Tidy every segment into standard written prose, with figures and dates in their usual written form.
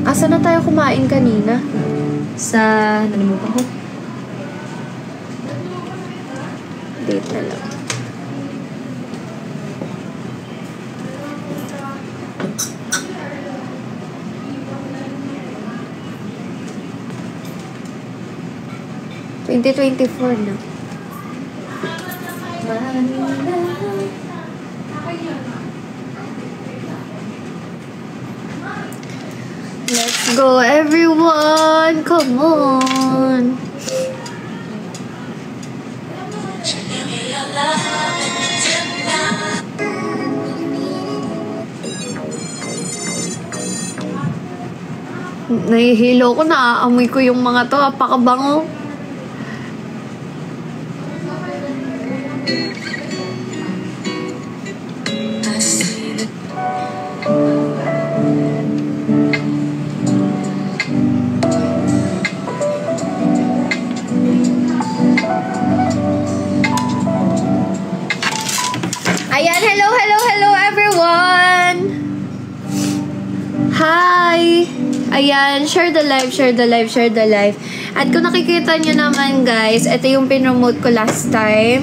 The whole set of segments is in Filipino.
Asa na tayo kumain kanina? Sa... nalimutan ko. Date na lang. ...2024 na. Let's go, everyone! Come on! Nahihilo ko na. Amoy ko yung mga to. Apakabango. Ayan, hello, hello, hello everyone! Hi! Ayan, share the live, share the live, share the live. At kung nakikita nyo naman guys, ito yung pinromote ko last time.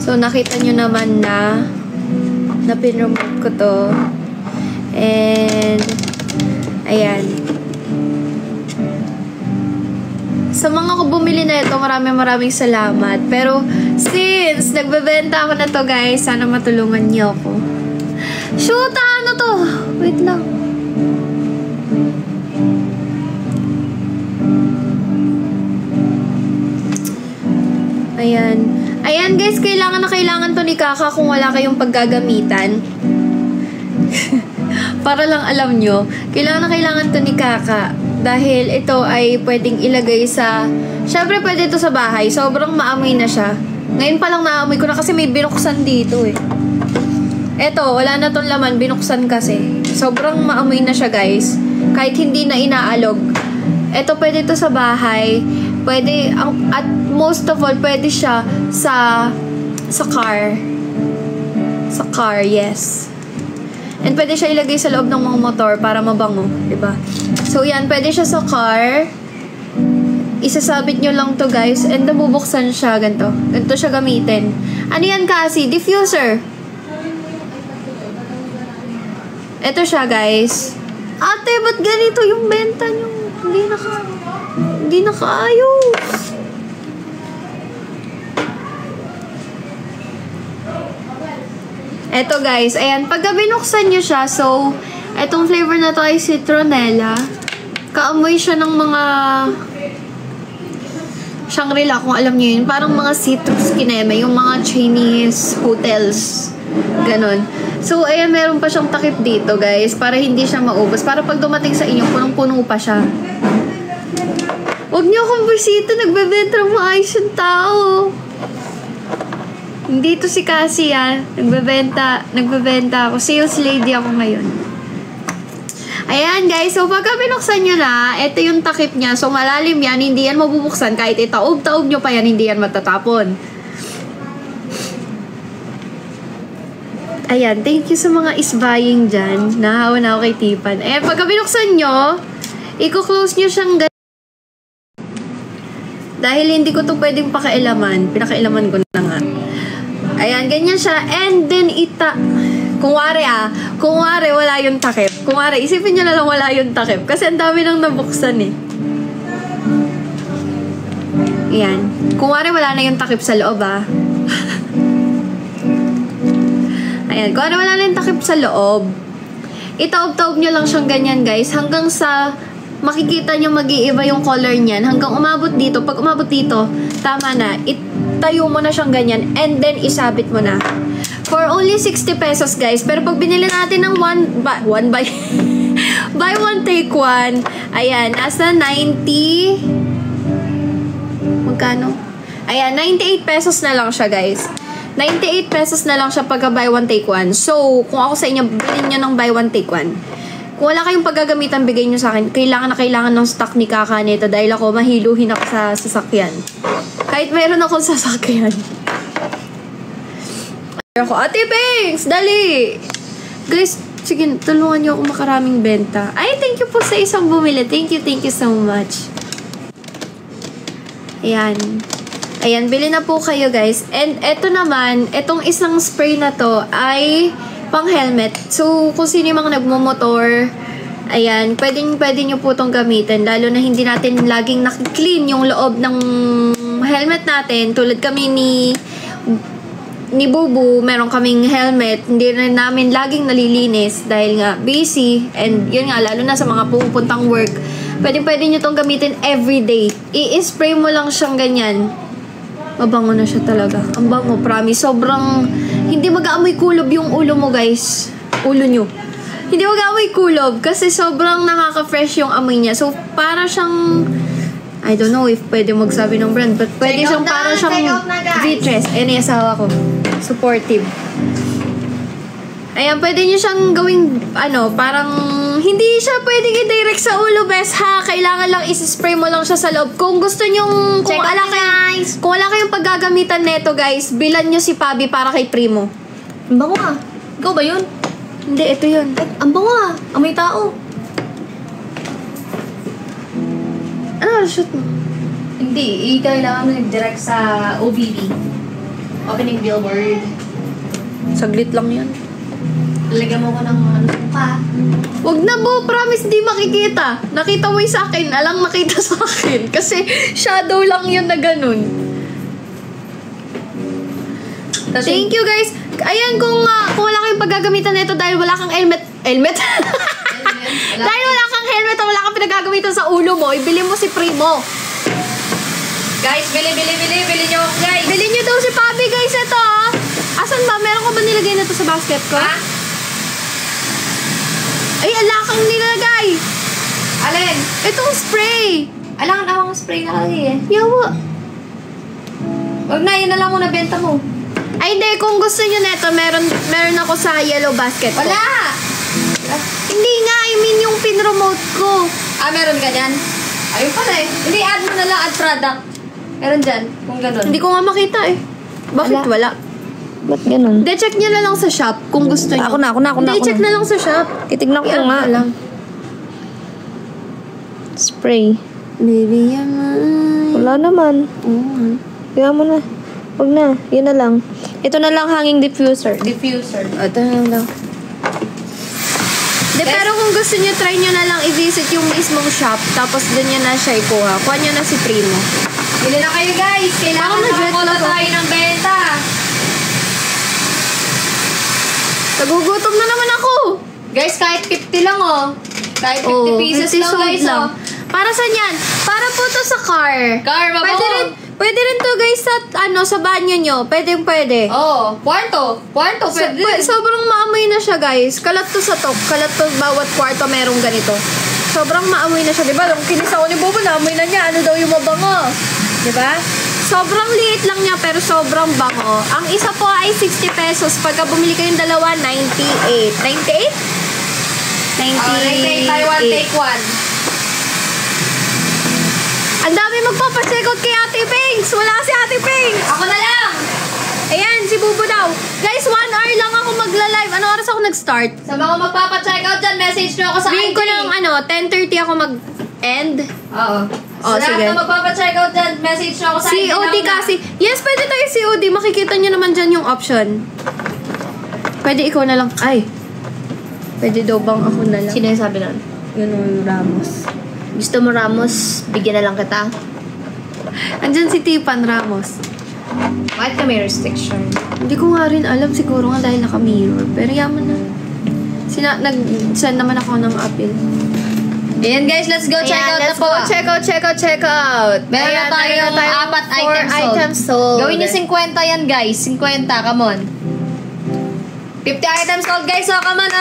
So, nakita nyo naman na pinromote ko to. And, ayan. Sa mga bumili na ito, maraming salamat. Pero, since nagbebenta ako na to guys, sana matulungan niyo ako. Shoot, ano to? Wait lang. Ayan. Ayan guys, kailangan to ni Kaka kung wala kayong paggagamitan. Para lang alam nyo, kailangan to ni Kaka. Dahil ito ay pwedeng ilagay sa... Syempre pwede ito sa bahay. Sobrang maamoy na siya. Ngayon pa lang naamoy ko na kasi may binuksan dito eh. Eto, wala na tong laman. Binuksan kasi. Sobrang maamoy na siya guys. Kahit hindi na inaalog. Eto, pwede ito sa bahay. Pwede, at most of all, pwede siya sa car. Sa car, yes. And pwede siya ilagay sa loob ng mga motor para mabango. Diba? So, yan. Pwede siya sa car. Isasabit nyo lang to guys. And nabubuksan siya. Ganito. Ganito siya gamitin. Ano yan kasi? Diffuser. Ito siya guys. Ate, ba't ganito yung benta nyo? Hindi nakaayos. Eto guys, ayan, pagka binuksan nyo siya, so, etong flavor na to ay citronella. Kaamoy siya ng mga Shangri-La, kung alam nyo yun. Parang mga citrus kineme, yung mga Chinese hotels. Ganon. So, ayan, meron pa siyang takip dito, guys, para hindi siya maubos. Para pag dumating sa inyo, punong-puno pa siya. Huwag nyo akong bisita, nagbebenta ng maayos yung tao. Hindi to si Cassie, Nagbebenta ako. Sales lady ako ngayon. Ayan, guys. So, pagka binuksan nyo na, ito yung takip niya. So, malalim yan. Hindi yan mabubuksan. Kahit itaob-taob nyo pa yan, hindi yan matatapon. Ayan. Thank you sa mga is-buying dyan. Nahawa na ako kay Tipan. Ayan, pagka binuksan nyo, i-close nyo siyang ganyan. Dahil hindi ko to pwedeng pakailaman. Pinakailaman ko na nga. Ayan, ganyan siya. And then, kunwari wala yung takip. Kunwari, isipin nyo na lang wala yung takip. Kasi ang dami nang nabuksan eh. Ayan. Kunwari wala na yung takip sa loob Ayan, kunwari wala na yung takip sa loob. Itaob-taob nyo lang siyang ganyan guys. Hanggang sa makikita nyo mag-iiba yung color niyan. Hanggang umabot dito. Pag umabot dito, tama na. Tayo mo na siyang ganyan and then isabit mo na. For only 60 pesos guys. Pero pag binili natin ng buy one take one, ayan, nasa 90 magkano? Ayan, 98 pesos na lang siya guys. 98 pesos na lang siya pagka buy one take one. So, kung ako sa inyo, bilhin nyo ng buy one take one. Kung wala kayong paggagamitan, bigay nyo sa akin. Kailangan ng stock ni Kaka nito dahil ako mahiluhin ako sa sasakyan. Kahit meron akong sasakyan. Ako, Ate Pinks, dali! Guys, Sige, tulungan niyo ako makaraming benta. Ay, thank you po sa isang bumili. Thank you so much. Ayan. Ayan, bili na po kayo guys. And eto naman, etong isang spray na to ay pang helmet. So, kung sino yung mga nagmumotor, ayan, pwede nyo po itong gamitin. Lalo na hindi natin laging nakiklean yung loob ng helmet natin. Tulad kami ni Bubu, meron kaming helmet. Hindi rin namin laging nalilinis dahil nga busy. And yun nga, lalo na sa mga pupuntang work. Pwede nyo itong gamitin everyday. I-spray mo lang siyang ganyan. Mabango na siya talaga. Ang bango, promise. Sobrang, hindi mag-aamoy kulob yung ulo mo, guys. Ulo nyo. Hindi mag-aamoy kulob kasi sobrang nakaka-fresh yung amoy niya. So, para siyang, I don't know if pwede magsabi ng brand, but pwede siyang para siyang Vitres. Ayan yung asawa ko. Supportive. Ayan, pwede nyo siyang gawing, parang, hindi siya pwedeng i-direct sa ulo, best ha. Kailangan lang isi-spray mo lang siya sa loob. Kung gusto nyong, kung wala kayong paggagamitan neto, guys, bilan nyo si Pabi para kay Primo. Ang bango ah. Ikaw ba yun? Hindi, ito yun. Ang bango ah. Amoy tao. Ano, shoot mo? Hindi. Kailangan mo nag-direct sa OBB. Opening billboard. Saglit lang yun. Lalagyan mo ko ng mukha. Wag na po, promise di makikita. Nakita mo yung sa akin, alang nakita sa akin. Kasi shadow lang yun na ganun. Thank you guys. Ayan, kung wala kayong paggagamitan nito dahil wala kang helmet. Dahil wala kang helmet o wala kang pinagagamitan sa ulo mo, ibili mo si Primo. Guys, bili nyo, guys. Bili nyo daw si Pabi, guys. Ito, Asan ba? Meron ko ba nilagay na to sa basket ko? Ha? Ay, ala kang nilagay. Alin? Itong spray. Alangan awang spray na kali eh. Yawa. Wag na, yun na lang muna benta mo. Ay, hindi. Kung gusto nyo neto, meron ako sa yellow basket ko. Wala! Hindi nga. I mean, yung pin-remote ko. Meron ka dyan? Ayun pala eh. Hindi, add mo na lang, add product. Meron dyan, kung ganun. Hindi ko nga makita eh. Bakit wala? Ba't ganun? Hindi, check nyo na lang sa shop kung gusto nyo. Ako na. Hindi, check na lang sa shop. Titignan ko I-add nga. na lang. Spray. Baby, yaman. Wala naman. Kaya mo na. Huwag na. Yun na lang. Ito na lang hanging diffuser. Ito na lang. De, pero kung gusto nyo, try nyo na lang i-visit yung mismong shop, tapos dun nyo na siya ikuha. Kuha nyo na si Primo. Bili na kayo guys. Kailangan na tayo ng benta. Nagugutom na naman ako. Guys, kahit 50 lang oh. Kahit 50 pieces 50 lang sold guys lang. oh. Para saan yan? Para po to sa car. Car, mabaho. Pwede rin to guys sa, sa banyo nyo. Pwede. Oh, kwarto, pwede rin. Sobrang maamoy na siya guys. Kalat to sa top. Kalat to bawat kwarto merong ganito. Sobrang maamoy na siya. Diba? Nung kinis ako ni Bobo, naamoy na niya. Ano daw yung mabango? Diba? Sobrang liit lang niya pero sobrang bango. Ang isa po ay 60 pesos. Pagka bumili kayong dalawa, 98. 98? 98. Buy one, take one. Ang dami magpapacheck out kay Ate Pinks. Wala si Ate Pinks. Ako na lang. Ayan, si Bubu daw. Guys, 1 hour lang ako magla-live. Ano oras ako nag-start? Sa mga magpapa-check out dyan, message nyo ako sa Bigyan IG. ko ng 10:30 ako mag-end. Oo. Oh, Sa sige. lahat na magpapa-check out dyan, message nyo ako sa IG. COD kasi. Yes, pwede tayo COD. Makikita nyo naman dyan yung option. Pwede ikaw na lang. Ay. Pwede daw bang ako na lang? Sino yung sabi nun? Yun yung Ramos. Gusto mo Ramos, bigyan na lang kita. Andyan si Tipan Ramos. Bakit ka may restriction? Hindi ko nga rin alam. Siguro nga dahil naka-mirror. Pero yaman na. Nag-send naman ako ng appeal. Ayan guys, let's go check out na let's po. go. Check out. Meron na tayong 4 items sold. Gawin nyo 50 yan guys. 50, come on. 50 items sold guys. So, come on.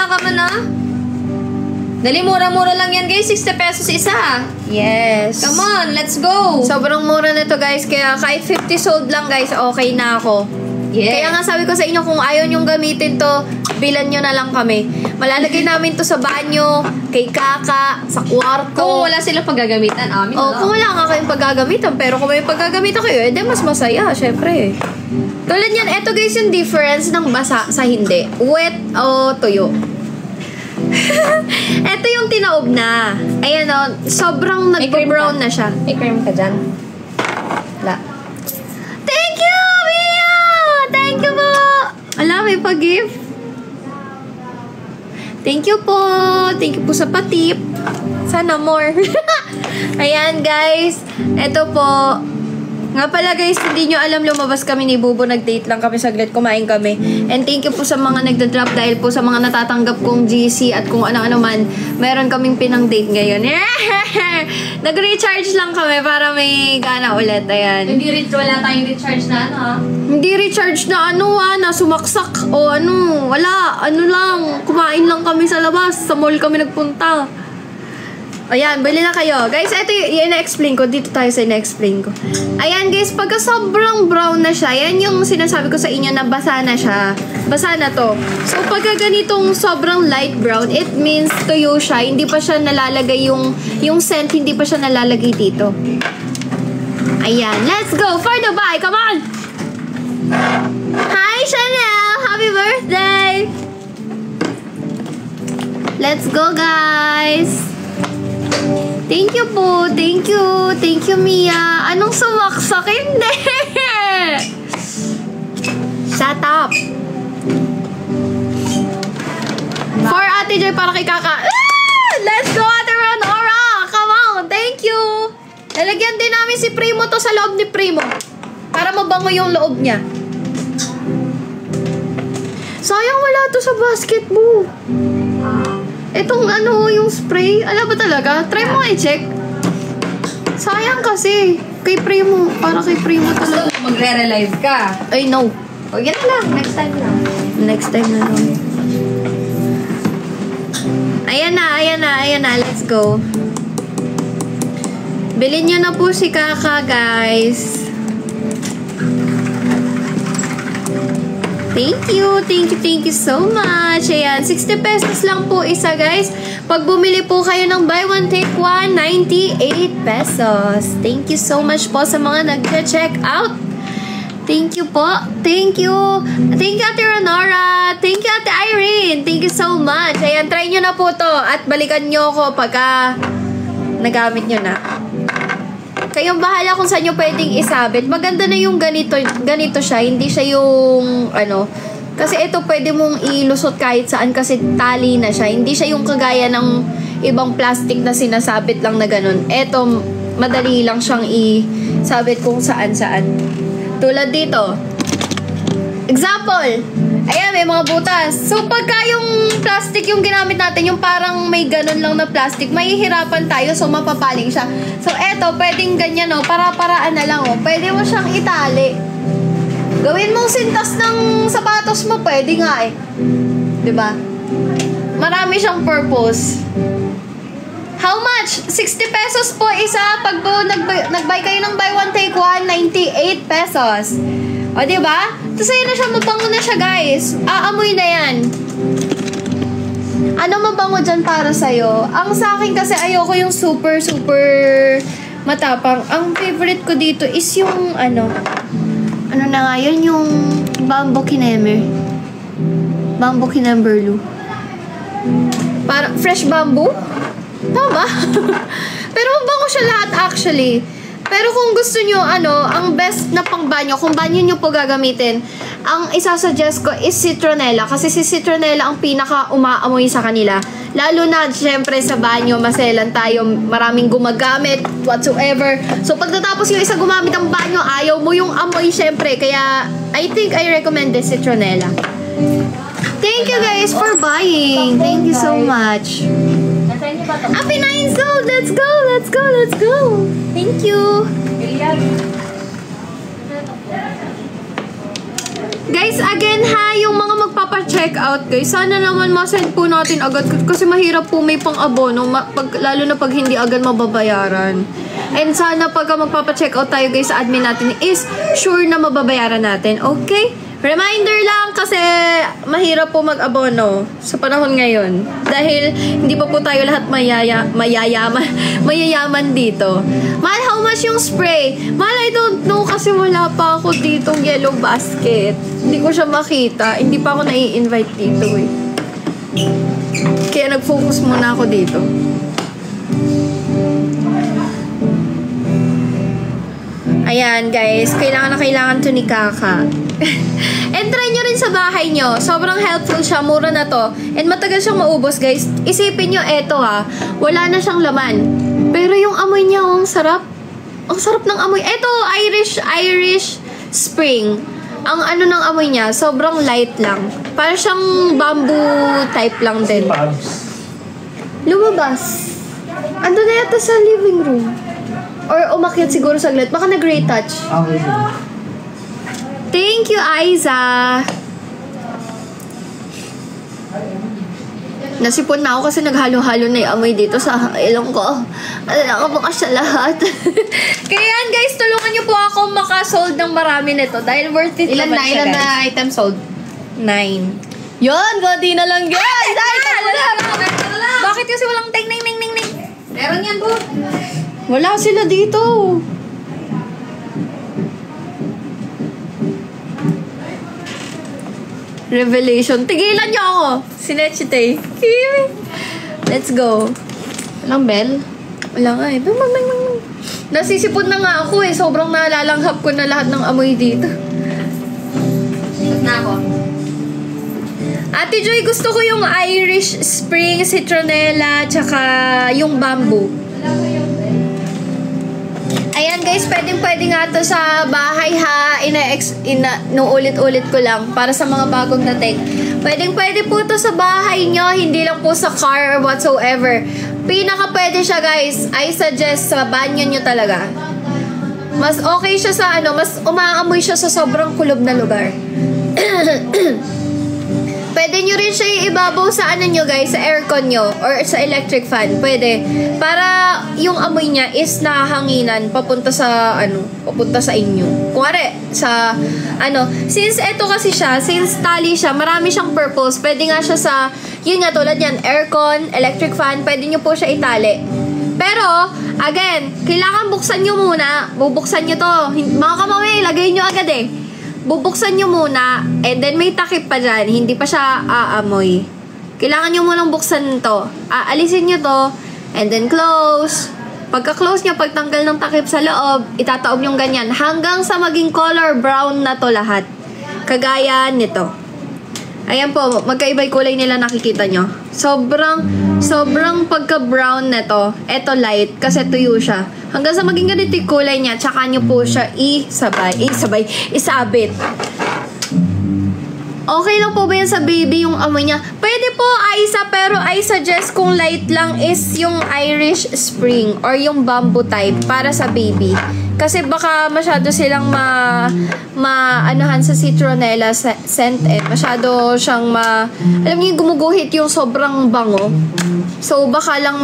Dali, mura-mura lang yan guys. 60 pesos isa. Yes. Come on, let's go. Sobrang mura na to guys. Kaya kahit 50 sold lang guys, okay na ako. Yeah. Kaya nga sabi ko sa inyo, kung ayaw nyong gamitin to, bilan nyo na lang kami. Malalagay namin to sa banyo, kay Kaka, sa kwarto. Kung wala silang paggagamitan, amin na. Kung wala nga kayong paggagamitan, pero kung may paggagamitan kayo, edi mas masaya, syempre. Tulad yan, eto guys yung difference ng basa sa hindi. Wet o tuyo. Ito yung tinaob na. Ayan o, sobrang nag-brown na siya. May cream ka dyan? Wala. Thank you, Mia! Thank you po! Ala, may pag-gift. Thank you po. Thank you po sa patip. Sana more. Ayan, guys. Ito po. Nga pala, guys, hindi nyo alam, lumabas kami ni Bubo. Nag-date lang kami saglit. Kumain kami. And thank you po sa mga nagda-drop dahil po sa mga natatanggap kong GC at kung ano-ano man. Meron kaming pinang-date ngayon. Nag-recharge lang kami para may gana ulit. Ayan. Wala tayong recharge na ano, ha? Hindi recharge na na sumaksak o ano, wala, ano lang, kumain lang kami sa labas, sa mall kami nagpunta. Ayan, bili na kayo. Guys, ito yung ina-explain ko, dito tayo sa ina-explain ko. Ayan guys, pagka sobrang brown na siya, yan yung sinasabi ko sa inyo na basa na siya. Basa na to. So, pagka ganitong sobrang light brown, it means tuyo siya, hindi pa siya nalalagay yung scent, hindi pa siya nalalagay dito. Ayan, let's go for Dubai, come on! Hi, Chanel! Happy birthday! Let's go, guys! Thank you po. Thank you. Thank you, Mia. Anong sumaksak? Hindi! Shut up! For Ate Joy, para kay Kaka. Let's go, Ate Ronora! Come on! Thank you! Lalagyan din namin si Primo to sa loob ni Primo. Para mabango yung loob niya. Sayang wala to sa basket mo. Itong ano, yung spray. Alam ba talaga? Try mo i-check. Sayang kasi. Kay Primo. Para kay Primo talaga. So, magre-relive ka. Ay, no. O, yan lang. Next time lang. Next time na lang. Ayan na, ayan na, ayan na. Let's go. Bilhin nyo na po si Kaka, guys. Thank you so much. Ayan, 60 pesos lang po isa, guys. Pag bumili po kayo ng buy one, take one, 98 pesos. Thank you so much po sa mga nag-check out. Thank you po. Thank you. Thank you, Ate Ronora. Thank you, Ate Irene. Thank you so much. Ayan, try nyo na po to. At balikan nyo ko pagka nagamit nyo na. Kayong bahala kung saan nyo pwedeng isabit. Maganda na yung ganito siya. Hindi siya yung, ano, kasi ito pwede mong ilusot kahit saan kasi tali na siya. Hindi siya yung kagaya ng ibang plastic na sinasabit lang na ganun. Ito, madali lang siyang isabit kung saan-saan. Tulad dito. Example, ayan, may mga butas. So, pagka yung plastic yung ginamit natin, yung parang may ganun lang na plastic, mahihirapan tayo, so mapapaling siya. So, eto, pwedeng ganyan, no? Para-paraan na lang, oh. Pwede mo siyang itali. Gawin mong sintas ng sapatos mo, pwede nga, eh. Diba? Marami siyang purpose. How much? 60 pesos po isa. Pag nag-buy kayo ng buy one, take one, 98 pesos. O, diba? Tapos ayun na siya, mabango na siya, guys. Aamoy na yan. Ano mabango dyan para sa'yo? Ang sa akin kasi ayoko yung super matapang. Ang favorite ko dito is yung ano na nga yun, yung bamboo kinemer. Bamboo kinemberlu. Para fresh bamboo? Tama. Pero mabango siya lahat actually. Pero kung gusto nyo, ang best na pang banyo, kung banyo nyo po gagamitin, ang isasuggest ko is citronella. Kasi si citronella ang pinaka umaamoy sa kanila. Lalo na, syempre, sa banyo, maselan tayo, maraming gumagamit, whatsoever. So, pag natapos yung isa gumamit ng banyo, ayaw mo yung amoy, syempre. Kaya, I think I recommend the citronella. Thank you guys for buying. Thank you so much. Happy 9 sold! Let's go! Let's go! Let's go! Thank you! Guys, again ha, yung mga magpapa-check out guys, sana naman ma-send po natin agad kasi mahirap po may pang-abono, lalo na pag hindi agad mababayaran. And sana pagka magpapa-check out tayo guys sa admin natin is sure na mababayaran natin, okay? Reminder lang kasi mahirap po mag-abono sa panahon ngayon. Dahil hindi pa po tayo lahat mayayaman dito. Mahal, how much yung spray? Mahal, I don't know kasi wala pa ako ditong yellow basket. Hindi ko siya makita. Hindi pa ako nai-invite dito eh. Kaya nag-focus muna ako dito. Ayan, guys. Kailangan na kailangan to ni Kaka. And try nyo rin sa bahay nyo. Sobrang helpful siya. Mura na to. And matagal siyang maubos, guys. Isipin nyo, eto ha. Wala na siyang laman. Pero yung amoy niya, ang sarap. Ang sarap ng amoy. Eto, Irish Spring. Ang ano ng amoy niya, sobrang light lang. Para siyang bamboo type lang din. Lumabas. Ando na yata sa living room. Or umakyat siguro saglit. Baka nag-great touch. Thank you, Aiza. Nasipon na ako kasi naghalo-halo na yung amoy dito sa ilong ko. Nakakabukas siya lahat. Kaya yan, guys, tulungan niyo po ako makasold ng marami nito. Dahil worth it naman siya, guys. Ilan na item sold? 9. Yun, godi na lang, guys! Bakit kasi walang ting. Meron yan, po. Wala sila dito. Revelation. Tigilan niyo ako. Sinechite. Let's go. Walang bell? Wala nga eh. Nasisipon na nga ako eh. Sobrang nalalanghap ko na lahat ng amoy dito. Ikot na ako. Ate Joy, gusto ko yung Irish Spring, Citronella, tsaka yung bamboo. Ayan guys, pwede nga to sa bahay ha. No ulit-ulit ko lang para sa mga bagong dating. Pwede po to sa bahay nyo, hindi lang po sa car or whatsoever. Pinaka pwede siya guys, I suggest sa banyo nyo talaga. Mas okay siya sa mas umaamoy siya sa sobrang kulob na lugar. Pwede nyo rin siya ibabaw sa nyo guys, sa aircon nyo or sa electric fan. Pwede. Para yung amoy niya is nahahanginan papunta sa papunta sa inyo. Kuwari, sa since eto kasi siya, since tali siya, marami siyang purpose. Pwede nga siya sa, yun nga tulad yan, aircon, electric fan, pwede nyo po siya itali. Pero, again, kailangan buksan nyo muna. Bubuksan nyo to. Mga kamami, lagay nyo agad eh. Bubuksan nyo muna, and then may takip pa dyan, hindi pa siya aamoy. Kailangan nyo munang buksan to. Aalisin nyo to, and then close. Pagka-close nyo, pagtanggal ng takip sa loob, itataob yung ganyan, hanggang sa maging color brown na to lahat. Kagaya nito. Ayan po, magkaiba'y kulay nila nakikita nyo. Sobrang pagka-brown na to. Eto light, kasi tuyo siya. Hanggang sa maging ganito yung kulay niya, tsaka nyo po siya isabit. Okay lang po ba yan sa baby yung amoy niya? Pwede po, Aiza, pero I suggest kung light lang is yung Irish Spring or yung bamboo type para sa baby. Kasi baka masyado silang maanahan sa citronella scent masyado siyang alam niyo yung gumuguhit yung sobrang bango. So baka lang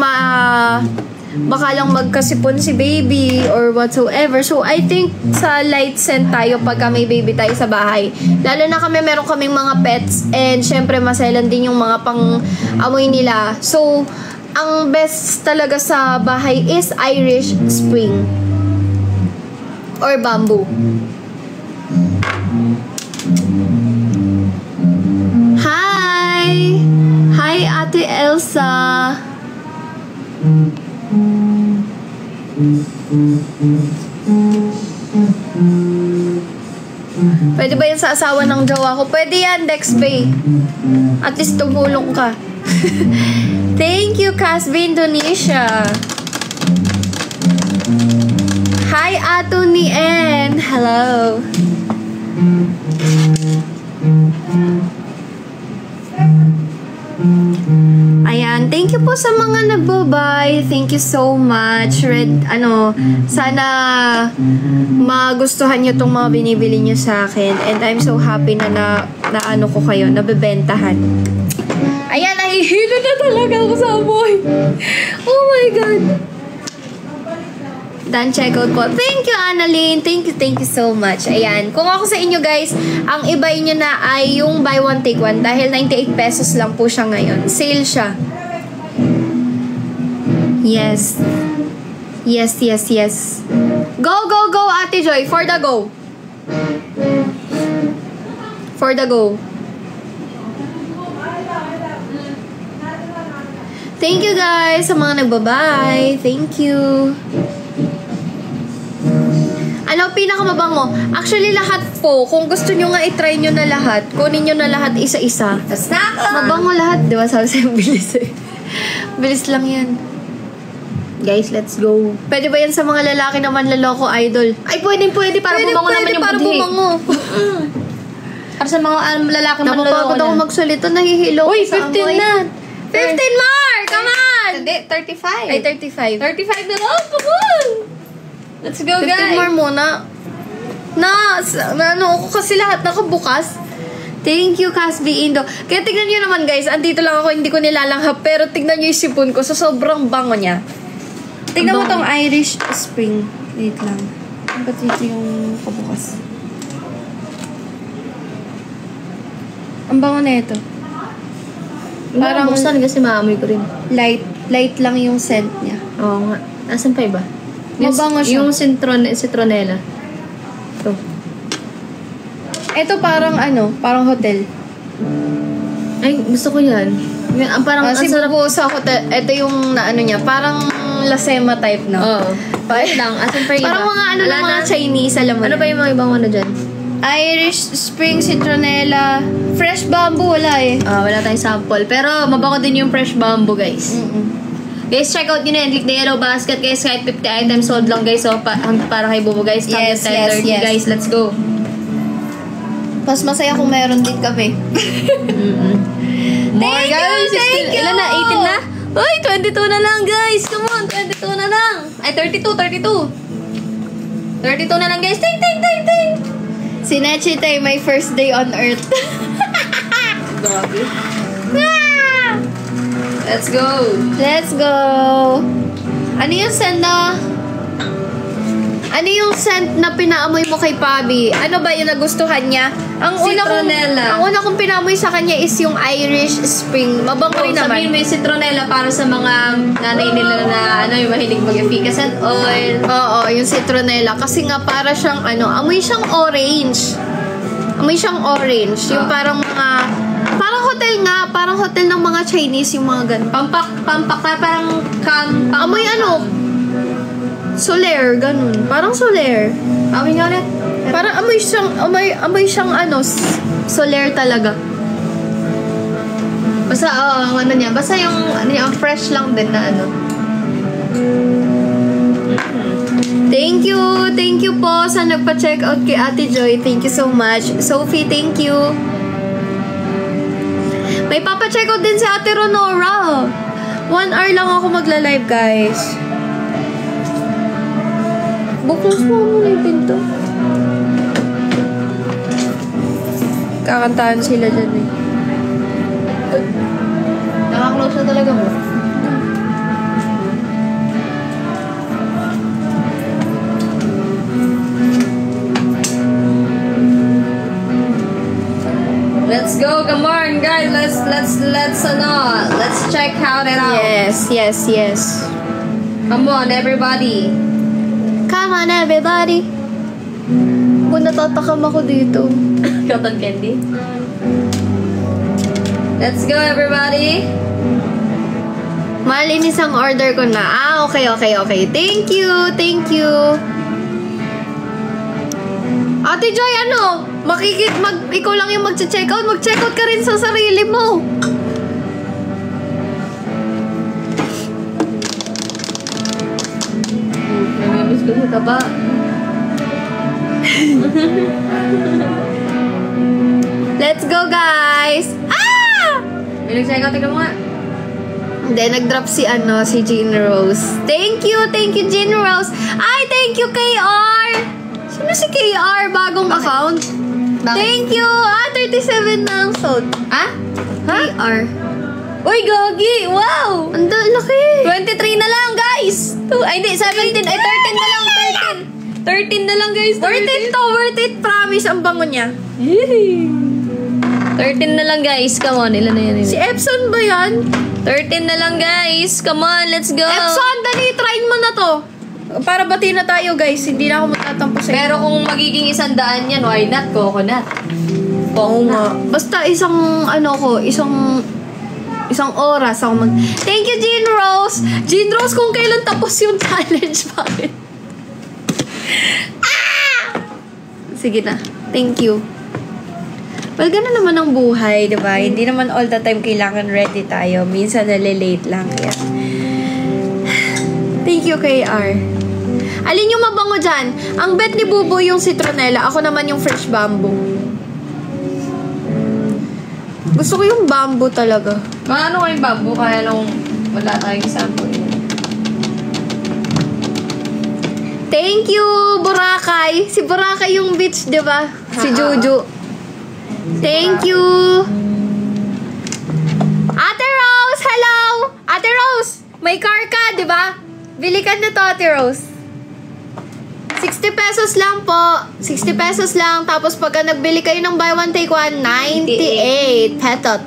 magkasipon si baby or whatsoever. So, I think sa light scent tayo pagka may baby tayo sa bahay. Lalo na meron kaming mga pets and syempre maselan din yung mga pang-amoy nila. So, ang best talaga sa bahay is Irish Spring or bamboo. Hi! Hi, Ate Elsa! Pwede ba yan sa asawa ng jowa ko? Pwede yan, Dex Bay. At least tumulong ka. Thank you, Casby Indonesia. Hi, Ato ni N. Hello. Ayan, thank you po sa mga nagbo-buy. Thank you so much. Sana magustuhan nyo tong mga binibili nyo sa akin. And I'm so happy na ko kayo, nabebentahan. Ayan, nahihilo na talaga ako sa amoy. Oh my God. Dan check out po. Thank you, Annalyn. Thank you so much. Ayan. Kung ako sa inyo, guys, ang ibay nyo na ay yung buy one, take one. Dahil 98 pesos lang po siya ngayon. Sale siya. Yes. Yes. Go, Ate Joy. For the go. For the go. Thank you guys sa mga nagbabay. Thank you. Ano pinakamabango? Actually, lahat po. Kung gusto nyo nga i-try nyo na lahat, kunin nyo na lahat isa-isa. Mabango lahat. Di ba? Sabi sa'yo, bilis eh. Bilis lang yan. Guys, let's go. Pwede ba yan sa mga lalaki naman laloko idol? Ay, pwede. Para bumango naman yung para budhi. Bumango. Para sa mga lalaki naman laloko na. Napapagod ako magsalita. Nahihilo. Uy, 15 na. 15 more! Come on! Hindi, 35. Ay, 35. 35 na lang. Come on! Let's go, 15 guys. more muna. Ano ako kasi lahat nakabukas. Thank you, Casby Indo. Kaya tignan nyo naman, guys. Andito lang ako, hindi ko nilalanghap. Pero tignan nyo yung sipon ko. So, sobrang bango niya. Tignan mo tong Irish Spring. Wait lang. Ba't dito yung kabukas? Ang bango na ito. Parang buksan kasi maamoy ko rin. Light lang yung scent niya. Oo nga. Asan pa iba? Mabango siya. Yung citronella. Ito. Ito parang parang hotel. Ay, gusto ko yan. Parang Kasi buo sa hotel. Ito yung naano niya. Parang lasema type na. Oo. Wait lang. Asan pa iba? Parang mga mga Chinese, alam mo. Ano ba yung mga ibang dyan? Irish Spring Citronella. Fresh bamboo, wala eh. Wala tayong sample. Pero mabango din yung fresh bamboo, guys. Guys, check out yun and click the yellow basket, guys. Kahit 50 items sold lang, guys. So, para kay Bubo, guys. Yes. Guys, let's go. Mas masaya kung meron din kami. More, guys. Thank you. Ilan na? 18 na? Uy, 22 na lang, guys. Come on, 22 na lang. Ay, 32. 32 na lang, guys. Ting. Si Nechita, my first day on earth. Grabe. Let's go. Let's go. Ano yung scent na pinaamoy mo kay Pabi? Ano ba yung nagustuhan niya? Ang una kong pinaamoy sa kanya is yung Irish Spring. Mabango rin naman. Sabihin may citronella para sa mga nanay nila na yung mahilig mag-efficacy oil. Oo, yung citronella. Kasi nga para siyang amoy siyang orange. Yung parang mga parang hotel ng mga Chinese, yung mga ganun. Pampak na parang Amoy Soler, ganun. Parang Soler. Amoy nga ulit. Parang amoy siyang Soler talaga. Basta, niya. Basta yung fresh lang din na Thank you po sa nagpa-check out kay Ate Joy. Thank you so much. Sophie, thank you. May papa-check out din si Ate Ronora. 1 hour lang ako magla-live, guys. Buklos mo muna yung pinto. Kakantahan sila dyan eh. Nakaklose na talaga mo. Let's go, come on, guys. Let's check how that out. Yes. Come on, everybody. Come on, everybody. Kung natatakam ako dito. Cotton candy. Let's go, everybody. Malinis ang order ko na. Okay. Thank you. Ate Joy, ikaw lang yung mag-check out. Mag-check out ka rin sa sarili mo. Namimiss ko sa taba. Let's go, guys. May nag-check out, tignan mo nga. Then, nag-drop si Jean Rose. Thank you, Jean Rose. Ay, thank you, KR. Sino si KR? Bagong account? Bakit? Thank you. 37 na ang sold. KR. Uy, Gogi! Wow! Ang laki. 23 na lang, guys! Ay, hindi, 17. Ay, 13 na lang, 13. 13 na lang, guys. Worth it. Promise, ang bango niya. 13 na lang, guys. Come on, ilan na yan? Si Epson ba yan? 13 na lang, guys. Come on, let's go. Epson, dali, try mo na to. Para batiin na tayo, guys. Hindi na ako magtatampo sa'yo. Pero kung magiging 100 yan, why not? Coconut. Oo nga. Basta isang Isang oras ako Thank you, Jean Rose! Jean Rose, kung kailan tapos yung challenge, bakit? Sige na. Thank you. Well, gano'n naman ang buhay, diba? Hindi naman all the time kailangan ready tayo. Minsan nalilate lang. Kaya. Thank you, KR. Alin yung mabango dyan? Ang bet ni Bubo yung citronella. Ako naman yung fresh bamboo. Gusto ko yung bamboo talaga. Ano kayong bamboo? Kaya lang wala tayong sample. Thank you, Boracay. Si Boracay yung bitch, diba? Si Juju. Thank you. Ate Rose, hello! Ate Rose, may car ka, diba? Bili ka na to, Ate Rose. 60 pesos lang po. 60 pesos lang. Tapos pagka nagbili kayo ng buy one, take one, 98 petot.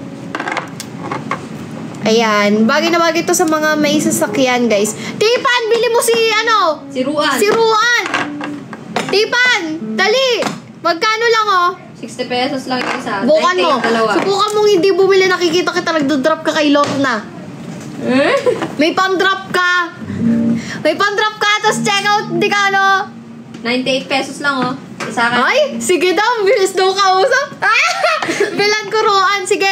Ayan. Bagay na bagay to sa mga may sasakyan, guys. Tipan, bili mo si, Si Ruan. Si Ruan. Tipan, dali. Magkano lang, 60 pesos lang yung isa. Bukan mo. Subukan mong hindi bumili. Nakikita kita, nagdo-drop ka kay Lorna. May pang-drop ka. May pang-drop ka, tapos check out, di ka 98 pesos lang, Isa akin. Ay, sige daw, bilis daw kausap. Bilan ko Ruan. Sige.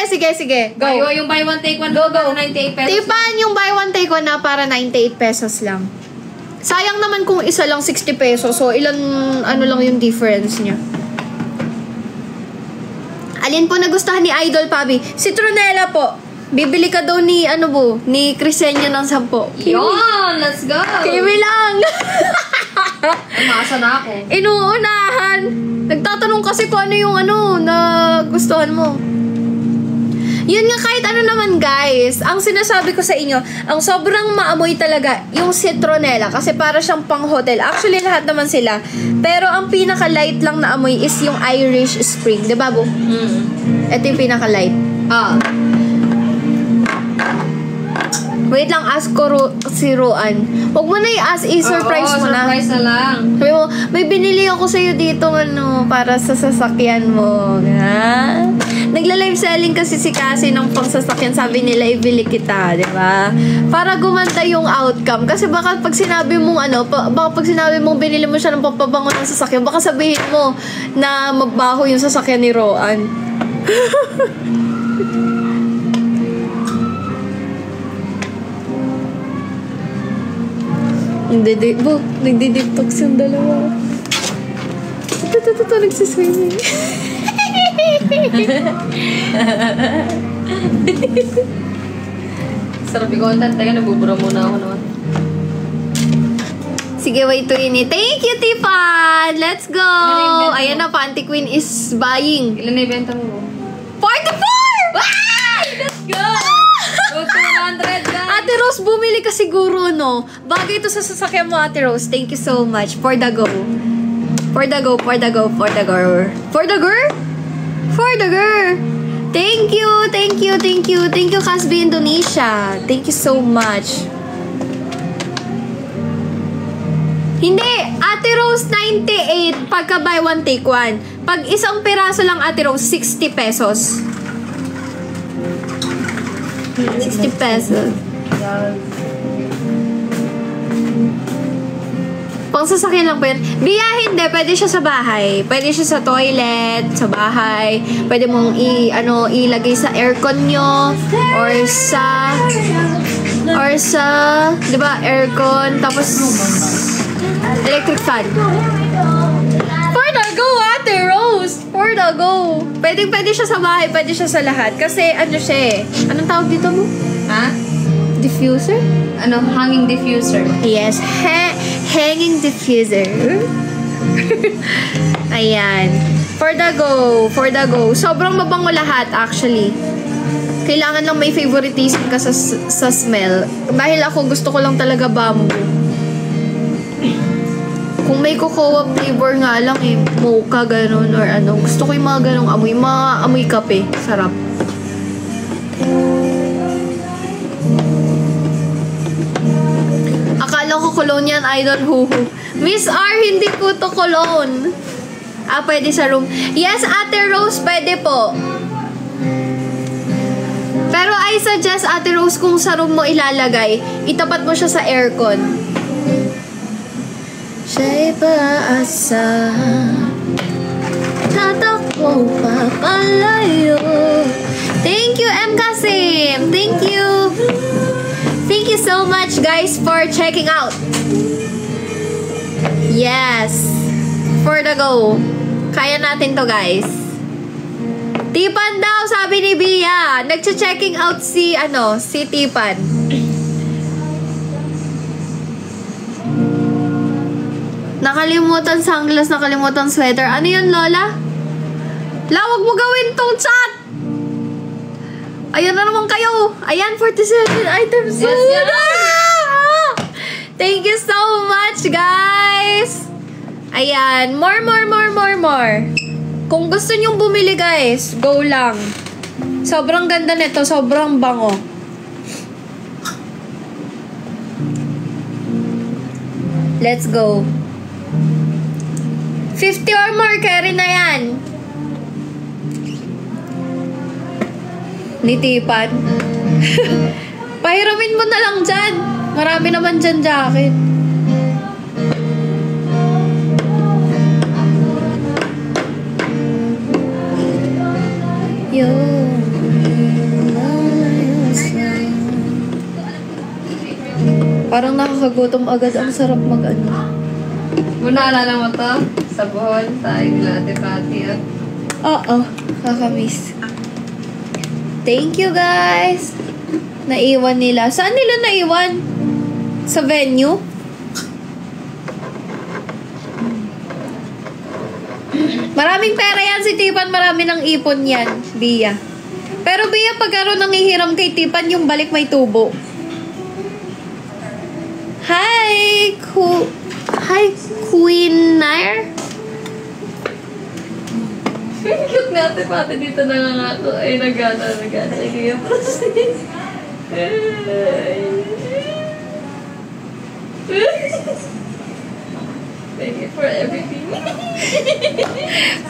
Go. Yung buy one, take one. Go. 98 pesos. Tipan yung buy one, take one na para 98 pesos lang. Sayang naman kung isa lang 60 pesos. So, ilan, lang yung difference niya. Alin po nagustuhan ni Idol Pabi? Citronella po. Bibili ka daw ni, ni Crisenia ng 10. Yun! Let's go! Kiwi lang! Umasa na ako. Inuunahan! Nagtatanong kasi kung ano yung na gustuhan mo. Yun nga, kahit naman guys, ang sinasabi ko sa inyo, ang sobrang maamoy talaga yung citronella kasi para siyang pang hotel. Actually, lahat naman sila. Pero ang pinaka-light lang na amoy is yung Irish Spring. Diba, Bu? Ito yung pinaka-light. Wait lang, ask ko si Ruan. Huwag mo na i-ask, i-surprise mo na. Surprise na lang. Sabi mo, may binili ako sa'yo dito, para sa sasakyan mo. Ha? Nagla-live selling kasi si Cassie ng pangsasakyan. Sabi nila, ibili kita, di ba? Para gumanda yung outcome. Kasi baka pag sinabi mong baka pag sinabi mong binili mo siya ng pampabango ng sasakyan, baka sabihin mo na mabaho yung sasakyan ni Roan. Nagdi-detox yung dalawa. Ito, nagsiswimming. Sarap i-content. Teka, nabubura muna ako naman. Sige, wait to ini. Thank you, Tipan! Let's go! Ayan na, Panty Queen is buying. Ilan na ibenta mo? 44! Let's go! Road to 100, guys! Ate Rose, bumili ka siguro, Bagay ito sa sasakyan mo, Ate Rose. Thank you so much. For the go. Thank you, Casby Indonesia. Thank you so much. Hindi, Ate Rose, 98 pagka buy one, take one. Pag isang piraso lang, Ate Rose, 60 pesos. 60 pesos. Pang sasakyan lang po yan. Biya, hindi. Pwede siya sa bahay. Pwede siya sa toilet, sa bahay. Pwede mong ilagay sa aircon nyo. Or sa, di ba, aircon. Tapos, electric fan. For the go, Ate Rose! For the go! Pwede siya sa bahay. Pwede siya sa lahat. Kasi, siya Anong tawag dito mo? Ha? Diffuser? Hanging diffuser. Yes, hanging diffuser. Ayan. For the go. Sobrang mabango lahat, actually. Kailangan lang may favoritism ka sa smell. Dahil ako, gusto ko lang talaga bamboo. Kung may cocoa flavor nga lang mocha, ganun, or gusto ko yung mga ganung amoy. Mga amoy kape. Sarap. Akala ko cologne yan, Idol Huhu. Miss R, hindi po to cologne. Pwede sa room. Yes, Ate Rose, pwede po. Pero Pero I suggest, Ate Rose, kung sa room mo ilalagay, itapat mo siya sa aircon. Siya'y paasa, tatakbo papalayo. Thank you, M. Kasim. Thank you. Thank you so much, guys, for checking out. Yes. For the go. Kaya natin to, guys. Tipan daw, sabi ni Bia. Nagche-checking out si Tipan. Nakalimutan sunglass, nakalimutan sweater. Ano yun, Lola? Lawag mo gawin tong chat! Ayan na naman kayo. Ayan, 47 items. Yes, yes. Thank you so much, guys. Ayan. More. Kung gusto nyong bumili, guys, go lang. Sobrang ganda nito. Sobrang bango. Let's go. 50 or more, carry na yan. Nitipan. Pahiramin mo na lang dyan. Marami naman dyan jacket. Yo. Parang nakakagutom agad. Ang sarap mag-ano. Naalala mo to? Sa Bohol, sa Ate Pati. Oo. Kakamiss. Thank you, guys. Naiwan nila. Saan nila naiwan? Sa venue? Maraming pera yan si Tipan. Marami ng ipon yan, Bia. Pero Bia, pagkaroon ng hihiram kay Tipan, yung balik may tubo. Hi, Queen Nair. Cute na Ate Pati dito nangangako. Ay, nagana. Kaya process. Thank you for everything.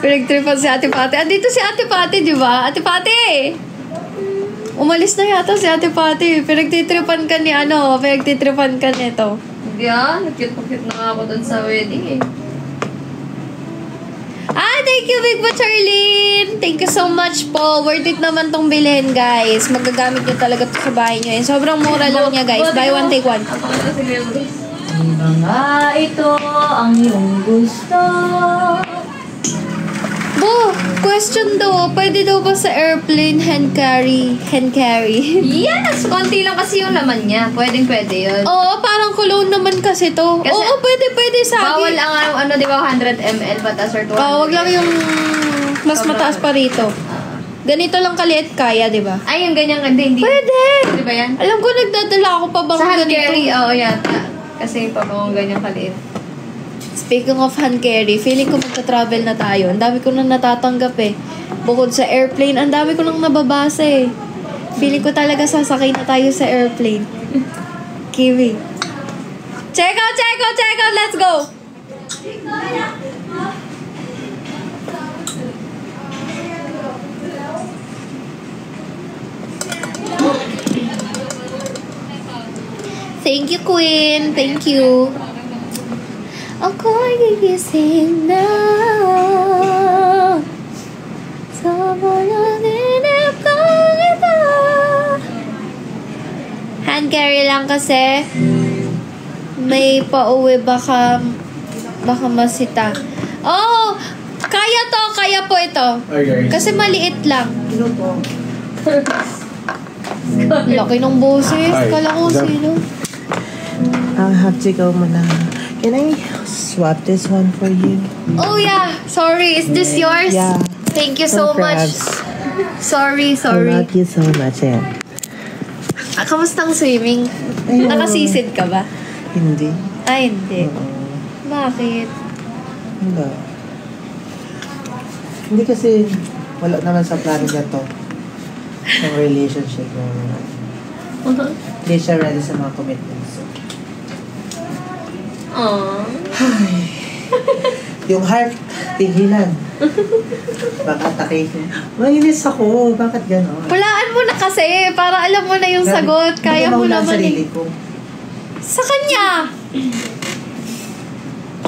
Pinagtripan si Ate Pati. Andito si Ate Pati, di ba? Ate Pati! Umalis na yata si Ate Pati. Pinagtitripan ka nito. Hindi nag-cute na nga ako dun sa wedding Thank you, Big Bo Charlene! Thank you so much po. Worth it naman tong bilhin, guys. Magagamit nyo talaga to sa bahay nyo. Sobrang mura lang niya, guys. Buy one, take one. Nga ito ang iyong gusto. Bo, question daw. Pwede daw ba sa airplane hand carry? Yes! Konti lang kasi yung laman niya. Pwede yun. Oo, parang cologne naman kasi to. Kasi, oo, pwede sa akin. Bawal ang di ba, 100 ml patas or 200. Wag lang yung mas mataas pa rito. Ganito lang kaliit kaya, di ba? Ay, yung ganyan hindi. Pwede! Di ba yan? Alam ko, nagdadala ako pa bang sa hand ganito. carry, yata. Kasi pabang ganyan kaliit. Speaking of hand carry, feeling ko magta-travel na tayo. Ang dami ko nang natatanggap eh. Bukod sa airplane, ang dami ko nang nababasa eh. Feeling ko talaga sasakay na tayo sa airplane. Kiwi. Check out! Let's go! Thank you, Queen. Thank you. Ako'y gigising na sa malaginip kong ito. Hand carry lang kasi may pauwi baka masita. Oh! Kaya po ito. Kasi maliit lang. Laki ng boses. Kala ko sino. I'll have to go muna. Can I swap this one for you? Oh yeah, sorry. Is this yours? Yeah. Thank you so much. Sorry. I love you so much. Yeah. Kamustang swimming? Ayun. Nakasisid ka ba? Hindi. Ay, hindi. Bakit? Wala. Hindi kasi wala naman sa plano niya to. Sa relationship mo. Hindi siya ready sa mga commitments. Aww. Yung heart, tigilan. Baka takihin. Mainis ako. Bakit gano'n? Hulaan mo na kasi, para alam mo na yung sagot. Kaya mo naman sarili ko. Sa kanya!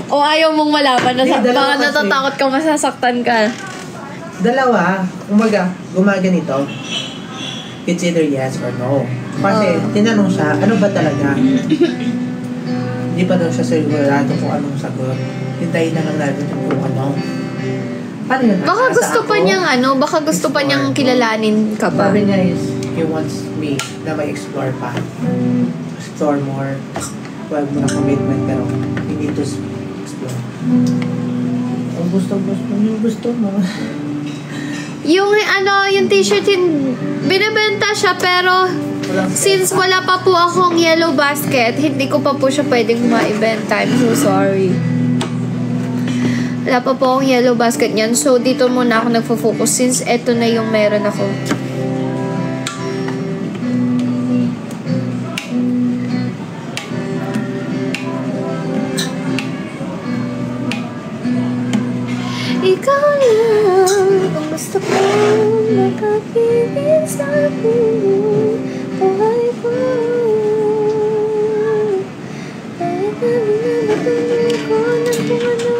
O ayaw mong malaman na baka natatakot ka, masasaktan ka. Dalawa, gumaganito. It's either yes or no. Kasi tinanong siya, ano ba talaga? Hindi pa daw siya sigurado kung anong sagot. Hintayin na lang natin kung ano. Paano yun? Baka gusto pa niyang baka gusto pa niyang kilalanin ka pa. Sabi niya is, he wants me na may explore pa. Explore more. Huwag mo na commitment, pero you need to explore. Ang gusto mo. Yung t-shirt, binibenta siya, pero since wala pa po akong yellow basket, hindi ko pa po siya pwedeng ma-ibenta. I'm so sorry. Wala pa po akong yellow basket niyan. So, dito muna ako nagfo-focus since eto na yung meron ako. Ikaw lang ang gusto ko makapigil sa buhay ko.